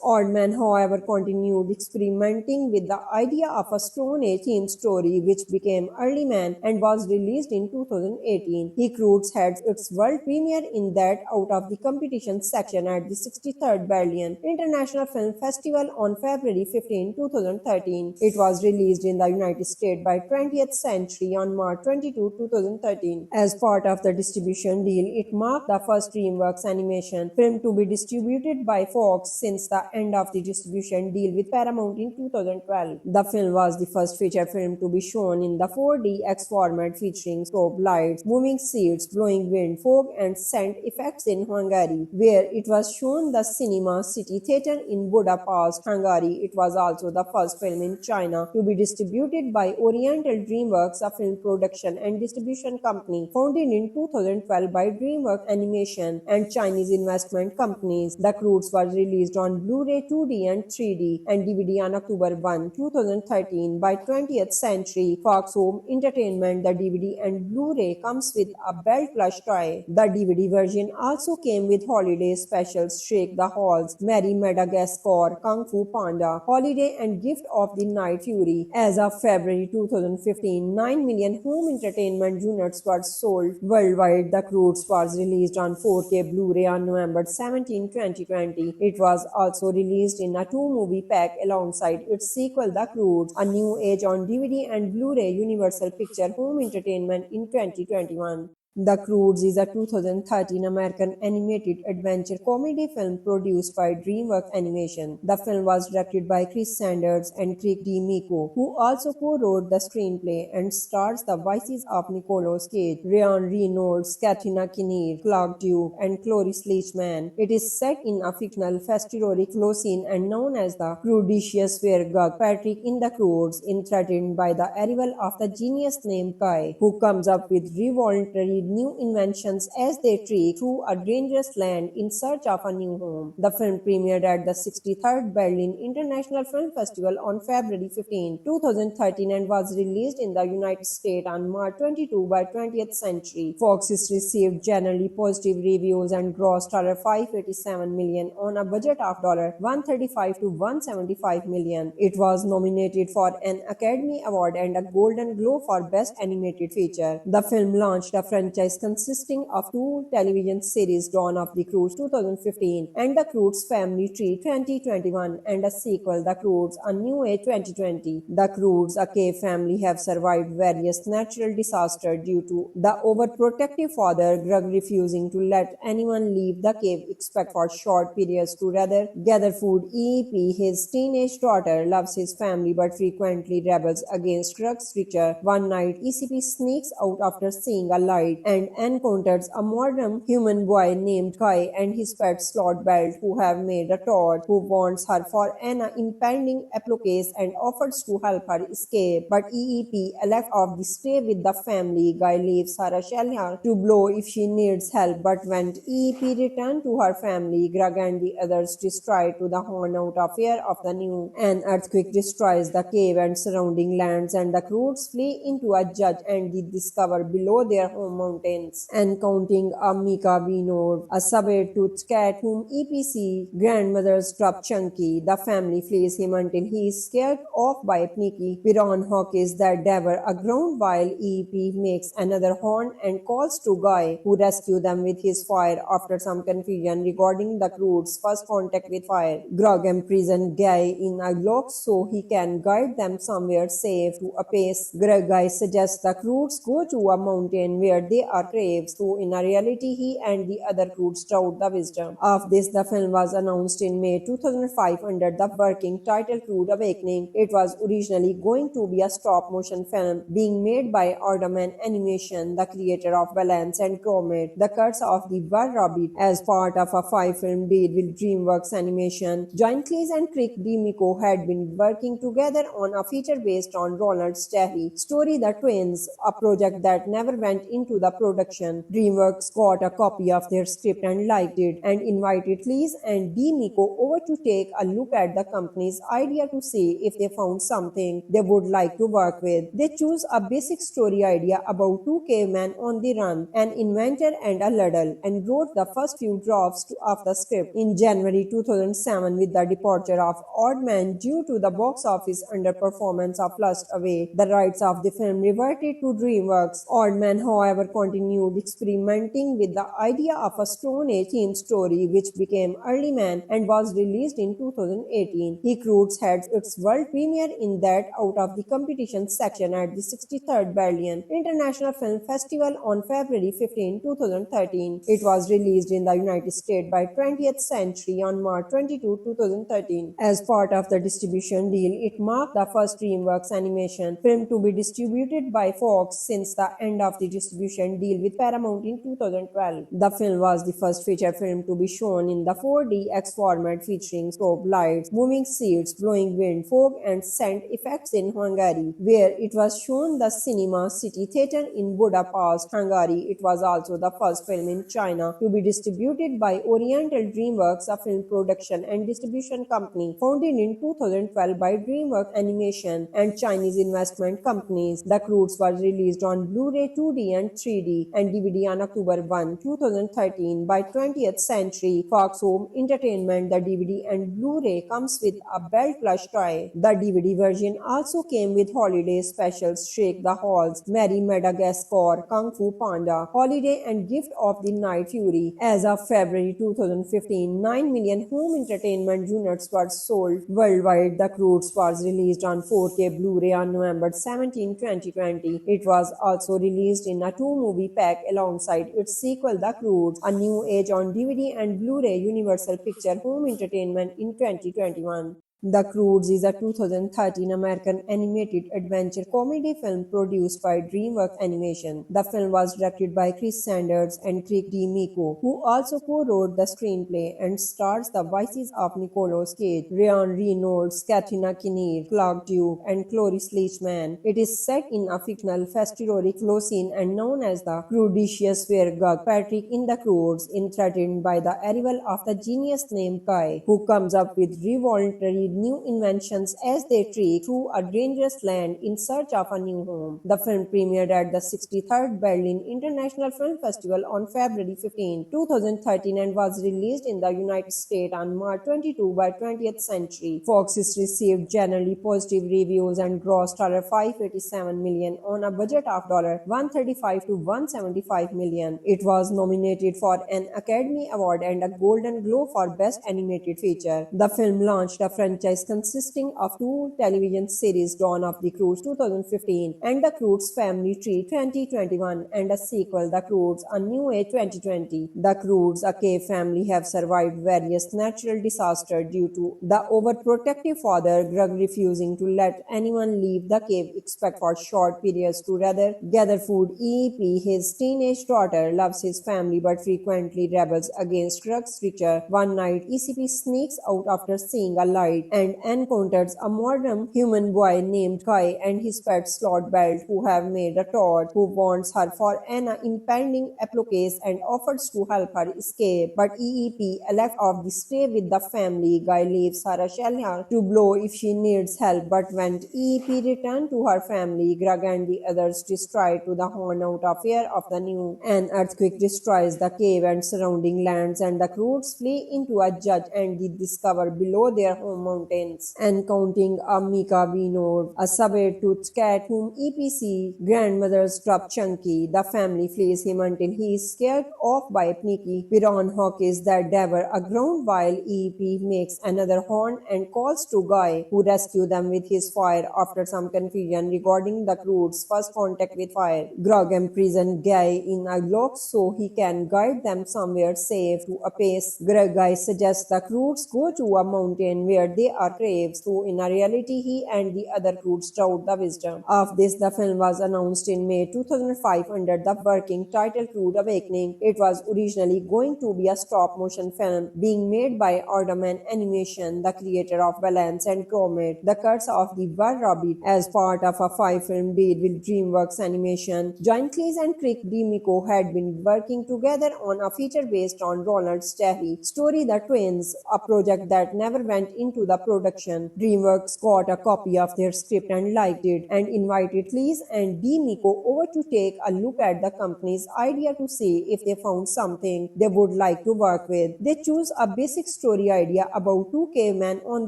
Aardman, however, continued experimenting with the idea of a Stone Age themed story, which became Early Man and was released in 2018. He Croods had its world premiere in that out of the competition section at the 63rd Berlin International Film Festival on February 15, 2013. It was released in the United States by 20th Century on March 22, 2013. As part of the distribution deal, it marked the first DreamWorks Animation film to be distributed by Fox since the end of the distribution deal with Paramount in 2012. The film was the first feature film to be shown in the 4DX format, featuring strobe lights, moving seats, blowing wind, fog and scent effects in Hungary, where it was shown the Cinema City Theatre in Budapest, Hungary. It was also the first film in China to be distributed by Oriental DreamWorks, a film production and distribution company founded in 2012 by DreamWorks Animation and Chinese investment companies. The Croods was released on Blu-ray 2D and 3D and DVD on October 1, 2013 by 20th Century Fox Home Entertainment. The DVD and Blu-ray comes with a belt plush toy. The DVD version also came with holiday specials Shake the Halls, Merry Madagascar, Kung Fu Panda, Holiday and Gift of the Night Fury. As of February 2015, 9 million home entertainment units were sold worldwide. The Croods was released on 4K Blu-ray on November 17, 2020. It was also released in a 2-movie pack alongside its sequel The Croods A New Age on DVD and Blu-ray Universal Picture Home Entertainment in 2021. The Croods is a 2013 American animated adventure comedy film produced by DreamWorks Animation. The film was directed by Chris Sanders and Craig D. Miko, who also co-wrote the screenplay, and stars the voices of Nicolas Cage, Ryan Reynolds, Katrina Kinnear, Clark Duke, and Cloris Leachman. It is set in a fictional festivity Closine and known as the Crudicious, where Gug Patrick in the Croods is threatened by the arrival of the genius named Kai, who comes up with revolutionary new inventions as they trek through a dangerous land in search of a new home. The film premiered at the 63rd Berlin International Film Festival on February 15, 2013 and was released in the United States on March 22 by 20th Century Fox. Received generally positive reviews and grossed $587 million on a budget of $135 to $175 million. It was nominated for an Academy Award and a Golden Globe for Best Animated Feature. The film launched a franchise consisting of two television series, Dawn of the Croods 2015 and The Croods Family Tree 2021, and a sequel, The Croods A New Age 2020. The Croods, a cave family, have survived various natural disasters due to the overprotective father Grug refusing to let anyone leave the cave except for short periods to rather gather food. EEP, his teenage daughter, loves his family but frequently rebels against Grug's richer. One night, ECP sneaks out after seeing a light and encounters a modern human boy named Kai and his pet Slot Belt, who have made a toad, who warns her for an impending apocalypse and offers to help her escape. But EEP elects to stay with the family. Guy leaves her a shelter to blow if she needs help, but when EEP returns to her family, Grug and the others destroy to the horn out of fear of the new. An earthquake destroys the cave and surrounding lands, and the Croods flee into a judge and they discover below their home mountains, encountering a Mika Vinod, a saber-toothed cat whom EPC grandmother's drop Chunky. The family flees him until he is scared off by Pnicky Piran Hawkins that devour a ground, while EEP makes another horn and calls to Guy, who rescues them with his fire after some confusion regarding the Croods' first contact with fire. Grug imprisons Guy in a lock so he can guide them somewhere safe to a pace. Guy suggests the Croods go to a mountain where they are craves, so in a reality he and the other Croods doubt the wisdom of this. The film was announced in May 2005 under the working title Crude Awakening. It was originally going to be a stop-motion film being made by Alderman Animation, the creator of Balance and Gromit, The Curse of the Were Rabbit, as part of a 5-film deal with DreamWorks Animation. John Cleese and Craig D. Miko had been working together on a feature based on Ronald Sterry story The Twins, a project that never went into the production. DreamWorks got a copy of their script and liked it, and invited Cleese and D. Miko over to take a look at the company's idea to see if they found something they would like to work with. They chose a basic story idea about two cavemen on the run, an inventor and a ladle, and wrote the first few drafts of the script. In January 2007, with the departure of Oddman due to the box office underperformance of Lost Away, the rights of the film reverted to DreamWorks. Oddman, however, continued experimenting with the idea of a Stone Age themed story, which became Early Man and was released in 2018. He Croods had its world premiere in that out of the competition section at the 63rd Berlin International Film Festival on February 15, 2013. It was released in the United States by 20th Century on March 22, 2013. As part of the distribution deal, it marked the first DreamWorks Animation film to be distributed by Fox since the end of the distribution deal with Paramount in 2012. The film was the first feature film to be shown in the 4DX format, featuring strobe lights, moving seats, blowing wind, fog, and scent effects in Hungary, where it was shown the Cinema City Theatre in Budapest, Hungary. It was also the first film in China to be distributed by Oriental DreamWorks, a film production and distribution company founded in 2012 by DreamWorks Animation and Chinese investment companies. The Croods was released on Blu-ray 2D and 3D and DVD on October 1, 2013 by 20th Century Fox Home Entertainment. The DVD and Blu-ray comes with a belt plush toy. The DVD version also came with holiday specials Shake the Halls, Merry Madagascar, Kung Fu Panda, Holiday and Gift of the Night Fury. As of February 2015, 9 million home entertainment units were sold worldwide. The Croods was released on 4K Blu-ray on November 17, 2020. It was also released in a 2 movie pack alongside its sequel The Croods: A New Age on DVD and Blu-ray, Universal Picture Home Entertainment in 2021. The Croods is a 2013 American animated adventure comedy film produced by DreamWorks Animation. The film was directed by Chris Sanders and Craig D. Miko, who also co-wrote the screenplay, and stars the voices of Nicolas Cage, Ryan Reynolds, Katrina Kinnear, Clark Duke, and Cloris Leachman. It is set in a fictional historic Locene and known as the Crudicious, where Gug Patrick in the Croods is threatened by the arrival of the genius named Guy, who comes up with revolutionary new inventions as they trek through a dangerous land in search of a new home. The film premiered at the 63rd Berlin International Film Festival on February 15, 2013 and was released in the United States on March 22 by 20th Century Fox. Received generally positive reviews and grossed $587 million on a budget of $135 to $175 million. It was nominated for an Academy Award and a Golden Globe for Best Animated Feature. The film launched a franchise consisting of two television series, Dawn of the Croods 2015 and The Croods Family Tree 2021, and a sequel, The Croods: A New Age 2020. The Croods, a cave family, have survived various natural disasters due to the overprotective father Grug refusing to let anyone leave the cave except for short periods to rather gather food. EEP, his teenage daughter, loves his family but frequently rebels against Grug's richer. One night, ECP sneaks out after seeing a light and encounters a modern human boy named Kai and his pet Slot Belt, who have made a torch, who warns her for an impending apocalypse and offers to help her escape. But EEP elects to stay with the family. Guy leaves her a shell to blow if she needs help, but when EEP returns to her family, Grug and the others destroy to the horn out of fear of the new. An earthquake destroys the cave and surrounding lands, and the Croods flee into a judge and they discover below their home mountains, encountering a Mika Vinod, a saber-toothed cat whom EPC grandmother's dropped Chunky. The family flees him until he is scared off by Pnicky. Piran Hawkins that devour a ground while EEP makes another horn and calls to Guy, who rescues them with his fire after some confusion regarding the Croods' first contact with fire. Grug imprisons Guy in a lock so he can guide them somewhere safe to a place. Guy suggests the Croods go to a mountain where they are craves, though in reality he and the other Croods doubt the wisdom of this. The film was announced in May 2005 under the working title Crude Awakening. It was originally going to be a stop-motion film being made by Aardman Animation, the creator of Balance and Comet, The Curse of the Were Rabbit, as part of a 5-film deal with DreamWorks Animation. John Cleese and Craig D. Miko had been working together on a feature based on Ronald Sterry story The Twins, a project that never went into the production. DreamWorks got a copy of their script and liked it, and invited Cleese and D. Miko over to take a look at the company's idea to see if they found something they would like to work with. They chose a basic story idea about two cavemen on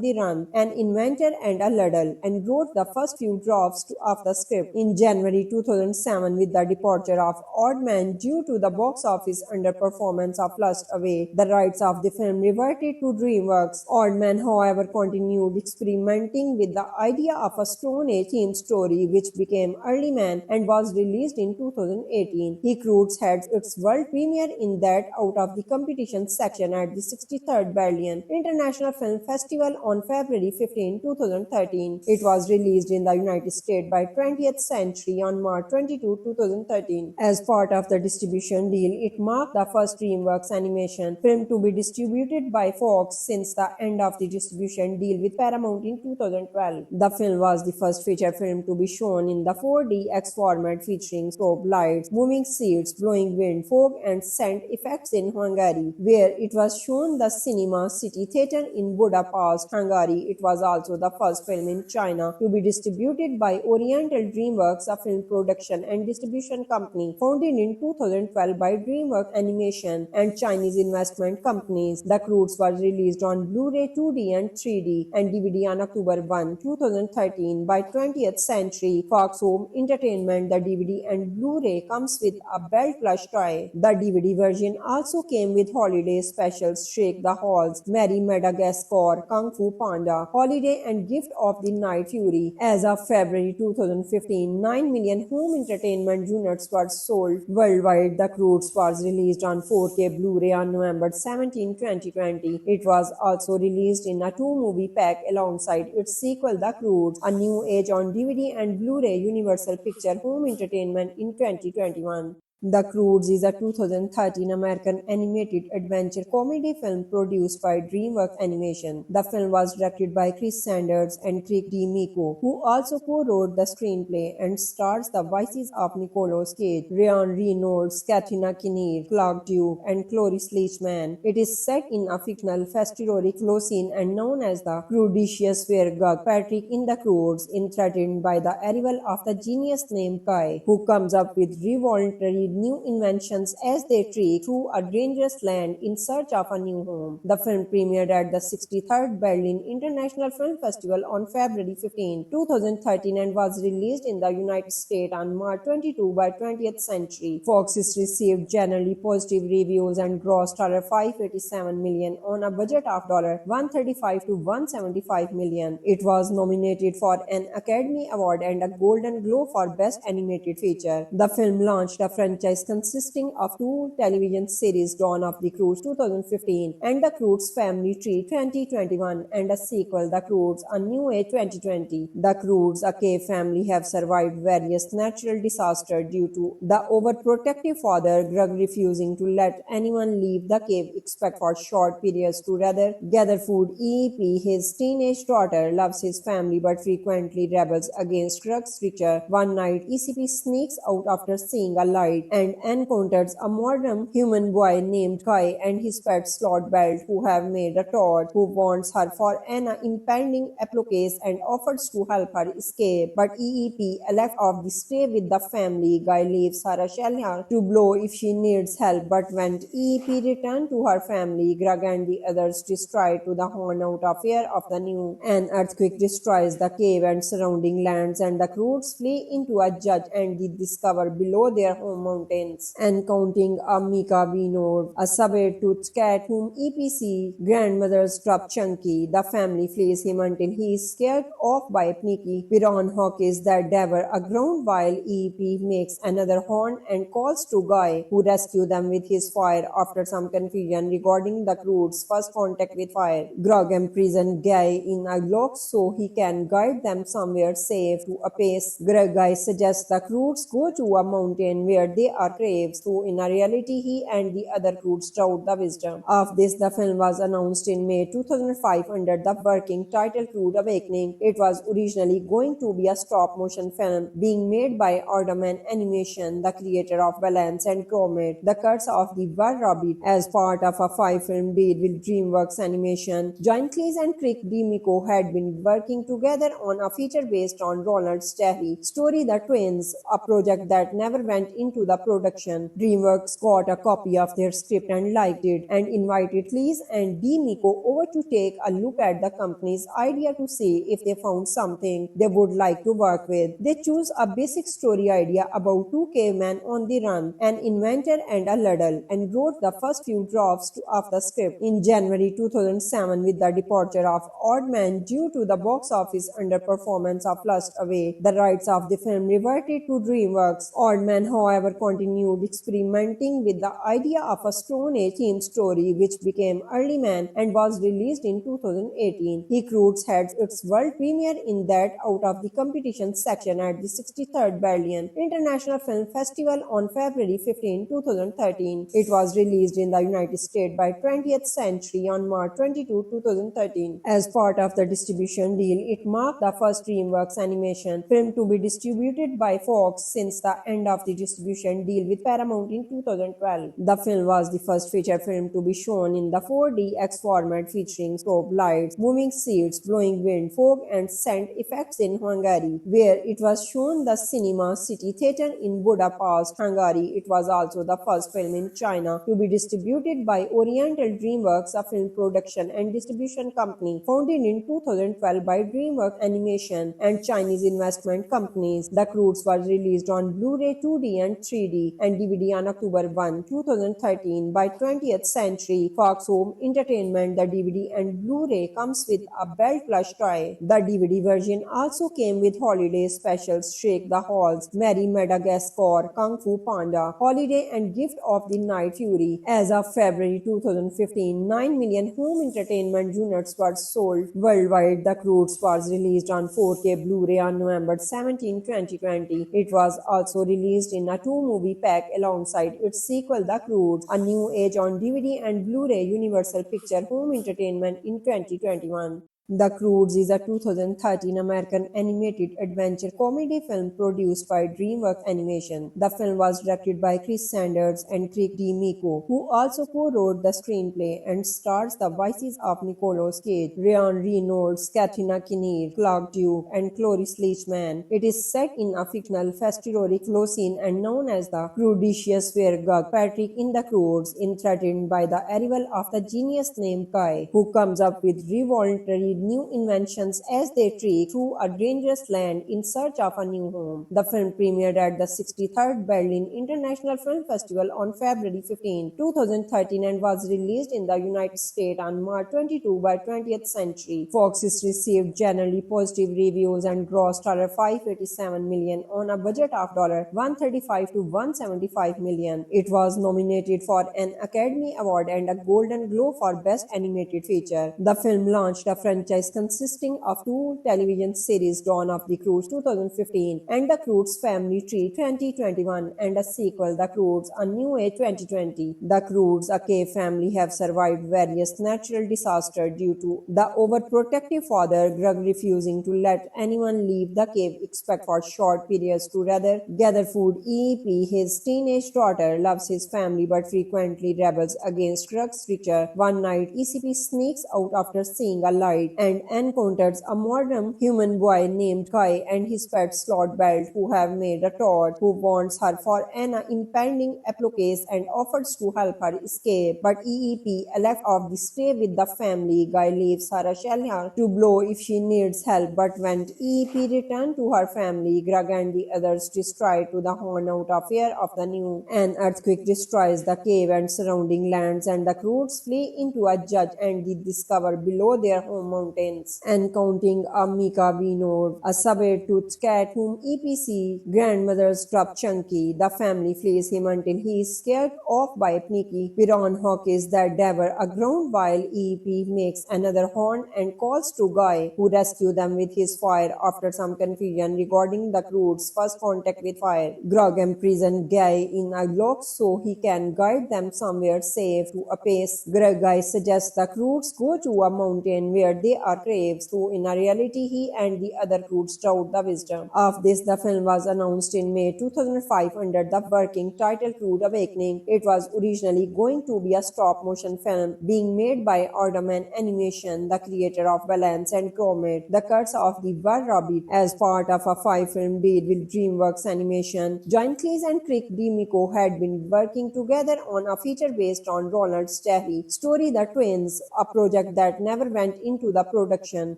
the run, an inventor and a ladle, and wrote the first few drafts of the script. In January 2007, with the departure of Aardman due to the box office underperformance of Lust Away, the rights of the film reverted to DreamWorks. Aardman, however, continued experimenting with the idea of a Stone Age themed story, which became Early Man and was released in 2018. He Croods had its world premiere in that out of the competition section at the 63rd Berlin International Film Festival on February 15, 2013. It was released in the United States by 20th Century on March 22, 2013. As part of the distribution deal, it marked the first DreamWorks Animation film to be distributed by Fox since the end of the distribution deal with Paramount in 2012. The film was the first feature film to be shown in the 4DX format, featuring strobe lights, moving seats, blowing wind, fog and scent effects in Hungary, where it was shown the Cinema City Theatre in Budapest, Hungary. It was also the first film in China to be distributed by Oriental DreamWorks, a film production and distribution company founded in 2012 by DreamWorks Animation and Chinese investment companies. The Croods was released on Blu-ray, 2D and 3D 3D and DVD on October 1, 2013 by 20th Century Fox Home Entertainment. The DVD and Blu-ray comes with a belt plush toy. The DVD version also came with holiday specials Shake the Halls, Merry Madagascar, Kung Fu Panda, Holiday and Gift of the Night Fury. As of February 2015, 9 million home entertainment units were sold worldwide. The Croods was released on 4K Blu-ray on November 17, 2020. It was also released in a two-movie pack alongside its sequel The Croods: A New Age on DVD and Blu-ray Universal Picture Home Entertainment in 2021. The Croods is a 2013 American animated adventure comedy film produced by DreamWorks Animation. The film was directed by Chris Sanders and Craig D. Miko, who also co-wrote the screenplay, and stars the voices of Nicolas Cage, Ryan Reynolds, Katrina Kinnear, Clark Duke, and Cloris Leachman. It is set in a fictional festivity Flocin and known as the Crudicious, where Gug Patrick in the Croods is threatened by the arrival of the genius named Kai, who comes up with revolutionary new inventions as they trek through a dangerous land in search of a new home. The film premiered at the 63rd Berlin International Film Festival on February 15, 2013 and was released in the United States on March 22 by 20th Century Fox. Received generally positive reviews and grossed $587 million on a budget of $135 to $175 million. It was nominated for an Academy Award and a Golden Globe for Best Animated Feature. The film launched a franchise consisting of two television series, Dawn of the Croods 2015 and The Croods Family Tree 2021, and a sequel, The Croods: A New Age 2020. The Croods, a cave family, have survived various natural disasters due to the overprotective father Grug refusing to let anyone leave the cave except for short periods to rather gather food. EEP, his teenage daughter, loves his family but frequently rebels against Grug's structure. One night, ECP sneaks out after seeing a light and encounters a modern human boy named Kai and his pet Slot Belt, who have made a Todd, who wants her for an impending apocalypse and offers to help her escape. But EEP, left of the stay with the family. Guy leaves her a shell to blow if she needs help, but when EEP returns to her family, Grug and the others destroy to the horn out of fear of the new. An earthquake destroys the cave and surrounding lands, and the Croods flee into a judge and they discover below their home mountains, encountering a Mika Vinod, a saber-toothed cat whom EPC grandmother's dropped Chunky. The family flees him until he is scared off by Pnicky Piran Hawkins that devour a ground, while EEP makes another horn and calls to Guy, who rescue them with his fire after some confusion regarding the Croods' first contact with fire. Grug imprisons Guy in a lock so he can guide them somewhere safe to a pace. Guy suggests the Croods go to a mountain where they are craves, so in a reality he and the other Croods doubt the wisdom of this. The film was announced in May 2005 under the working title Crude Awakening. It was originally going to be a stop-motion film being made by Aardman Animation, the creator of Balance and Gromit: The Curse of the Were Rabbit, as part of a 5-film deal with DreamWorks Animation. John Cleese and Craig D. Miko had been working together on a feature based on Ronald Sterry story The Twins, a project that never went into the production. DreamWorks got a copy of their script and liked it, and invited Cleese and D. Miko over to take a look at the company's idea to see if they found something they would like to work with. They chose a basic story idea about two cavemen on the run, an inventor and a ladle, and wrote the first few drafts of the script. In January 2007, with the departure of Aardman due to the box office underperformance of Lost Away, the rights of the film reverted to DreamWorks. Aardman, however, continued experimenting with the idea of a Stone Age themed story, which became Early Man and was released in 2018. He Croods had its world premiere in that out of the competition section at the 63rd Berlin International Film Festival on February 15, 2013. It was released in the United States by 20th Century on March 22, 2013. As part of the distribution deal, it marked the first DreamWorks Animation film to be distributed by Fox since the end of the distribution animation deal with Paramount in 2012. The film was the first feature film to be shown in the 4DX format featuring strobe lights, moving seats, blowing wind, fog and scent effects in Hungary, where it was shown the Cinema City Theatre in Budapest, Hungary. It was also the first film in China to be distributed by Oriental DreamWorks, a film production and distribution company founded in 2012 by DreamWorks Animation and Chinese investment companies. The Croods was released on Blu-ray 2D and 3D and DVD on October 1, 2013 by 20th Century Fox Home Entertainment. The DVD and Blu-ray comes with a belt plush toy. The DVD version also came with holiday specials Shake the Halls, Merry Madagascar, Kung Fu Panda, Holiday and Gift of the Night Fury. As of February 2015, 9 million home entertainment units were sold worldwide. The Croods was released on 4K Blu-ray on November 17, 2020. It was also released in a two-movie pack alongside its sequel The Croods: A New Age on DVD and Blu-ray Universal Picture Home Entertainment in 2021. The Croods is a 2013 American animated adventure comedy film produced by DreamWorks Animation. The film was directed by Chris Sanders and Craig D. Miko, who also co-wrote the screenplay, and stars the voices of Nicolas Cage, Ryan Reynolds, Katrina Kinnear, Clark Duke, and Cloris Leachman. It is set in a fictional Festivalory Closine and known as the Croodicious, where Gug Patrick in the Croods is threatened by the arrival of the genius named Kai, who comes up with revolutionary new inventions as they trek through a dangerous land in search of a new home. The film premiered at the 63rd Berlin International Film Festival on February 15, 2013 and was released in the United States on March 22 by 20th Century Fox. Received generally positive reviews and grossed $587 million on a budget of $135 to $175 million. It was nominated for an Academy Award and a Golden Globe for Best Animated Feature. The film launched a franchise consisting of two television series, Dawn of the Croods 2015 and The Croods Family Tree 2021, and a sequel, The Croods: A New Age 2020. The Croods, a cave family, have survived various natural disasters due to the overprotective father Grug refusing to let anyone leave the cave except for short periods to rather gather food. EEP, his teenage daughter, loves his family but frequently rebels against Grug's richer. One night, ECP sneaks out after seeing a light and encounters a modern human boy named Kai and his pet Slot Belt, who have made a Todd, who warns her for an impending apocalypse and offers to help her escape. But EEP elects to stay with the family. Guy leaves her a shelter to blow if she needs help, but when EEP returns to her family, Grug and the others destroy to the horn out of fear of the new. An earthquake destroys the cave and surrounding lands, and the Croods flee into a judge and they discover below their home mountains, encountering a Mika Vinod, a saber-toothed cat whom EPC grandmother's drop Chunky. The family flees him until he is scared off by Pnicky Piran Hawkins that devour a ground, while EEP makes another horn and calls to Guy, who rescues them with his fire after some confusion regarding the Croods' first contact with fire. Grug imprisons Guy in a lock so he can guide them somewhere safe to a pace. Guy suggests the Croods go to a mountain where they are craves, so in a reality he and the other Croods doubt the wisdom of this. The film was announced in May 2005 under the working title Crude Awakening. It was originally going to be a stop-motion film being made by Aardman Animation, the creator of Balance and Gromit: The Curse of the Wild Rabbit, as part of a 5-film deal with DreamWorks Animation. John Cleese and Craig D. Miko had been working together on a feature based on Ronald Sterry story The Twins, a project that never went into the production.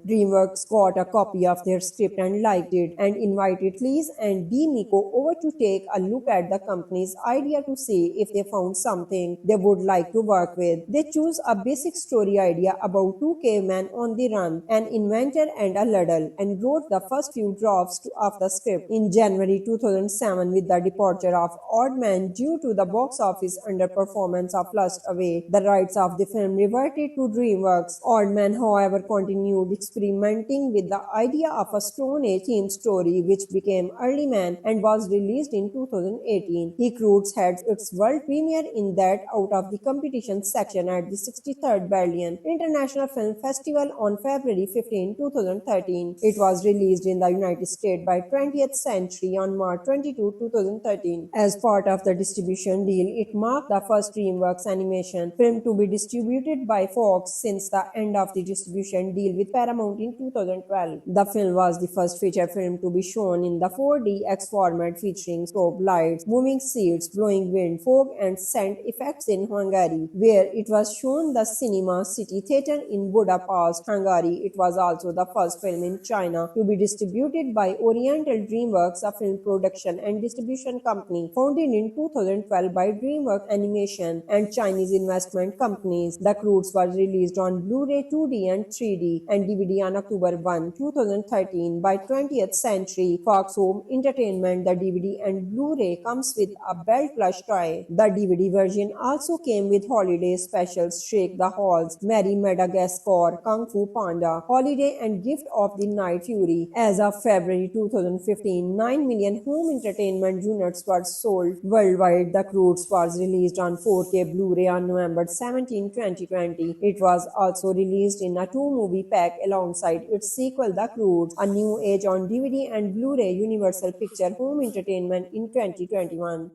DreamWorks got a copy of their script and liked it, and invited Cleese and D. Miko over to take a look at the company's idea to see if they found something they would like to work with. They chose a basic story idea about two cavemen on the run, an inventor and a ladle, and wrote the first few drafts of the script. In January 2007, with the departure of Aardman due to the box office underperformance of Lost Away, the rights of the film reverted to DreamWorks. Aardman, however, continued experimenting with the idea of a Stone Age themed story, which became Early Man and was released in 2018. Hick Roots had its world premiere in that out of the competition section at the 63rd Berlin International Film Festival on February 15, 2013. It was released in the United States by 20th Century on March 22, 2013. As part of the distribution deal, it marked the first DreamWorks animation film to be distributed by Fox since the end of the distribution deal with Paramount in 2012. The film was the first feature film to be shown in the 4DX format, featuring strobe lights, moving seats, blowing wind, fog and scent effects in Hungary, where it was shown the Cinema City Theatre in Budapest, Hungary. It was also the first film in China to be distributed by Oriental DreamWorks, a film production and distribution company founded in 2012 by DreamWorks Animation and Chinese investment companies. The Croods was released on Blu-ray 2D and 3D and DVD on October 1, 2013 by 20th Century Fox Home Entertainment. The DVD and Blu-ray comes with a belt plush toy. The DVD version also came with holiday specials Shake the Halls, Merry Madagascar, Kung Fu Panda, Holiday and Gift of the Night Fury. As of February 2015, 9 million home entertainment units were sold worldwide. The Croods was released on 4K Blu-ray on November 17, 2020. It was also released in a two-movie pack alongside its sequel The Croods: A New Age on DVD and Blu-ray Universal Picture Home Entertainment in 2021.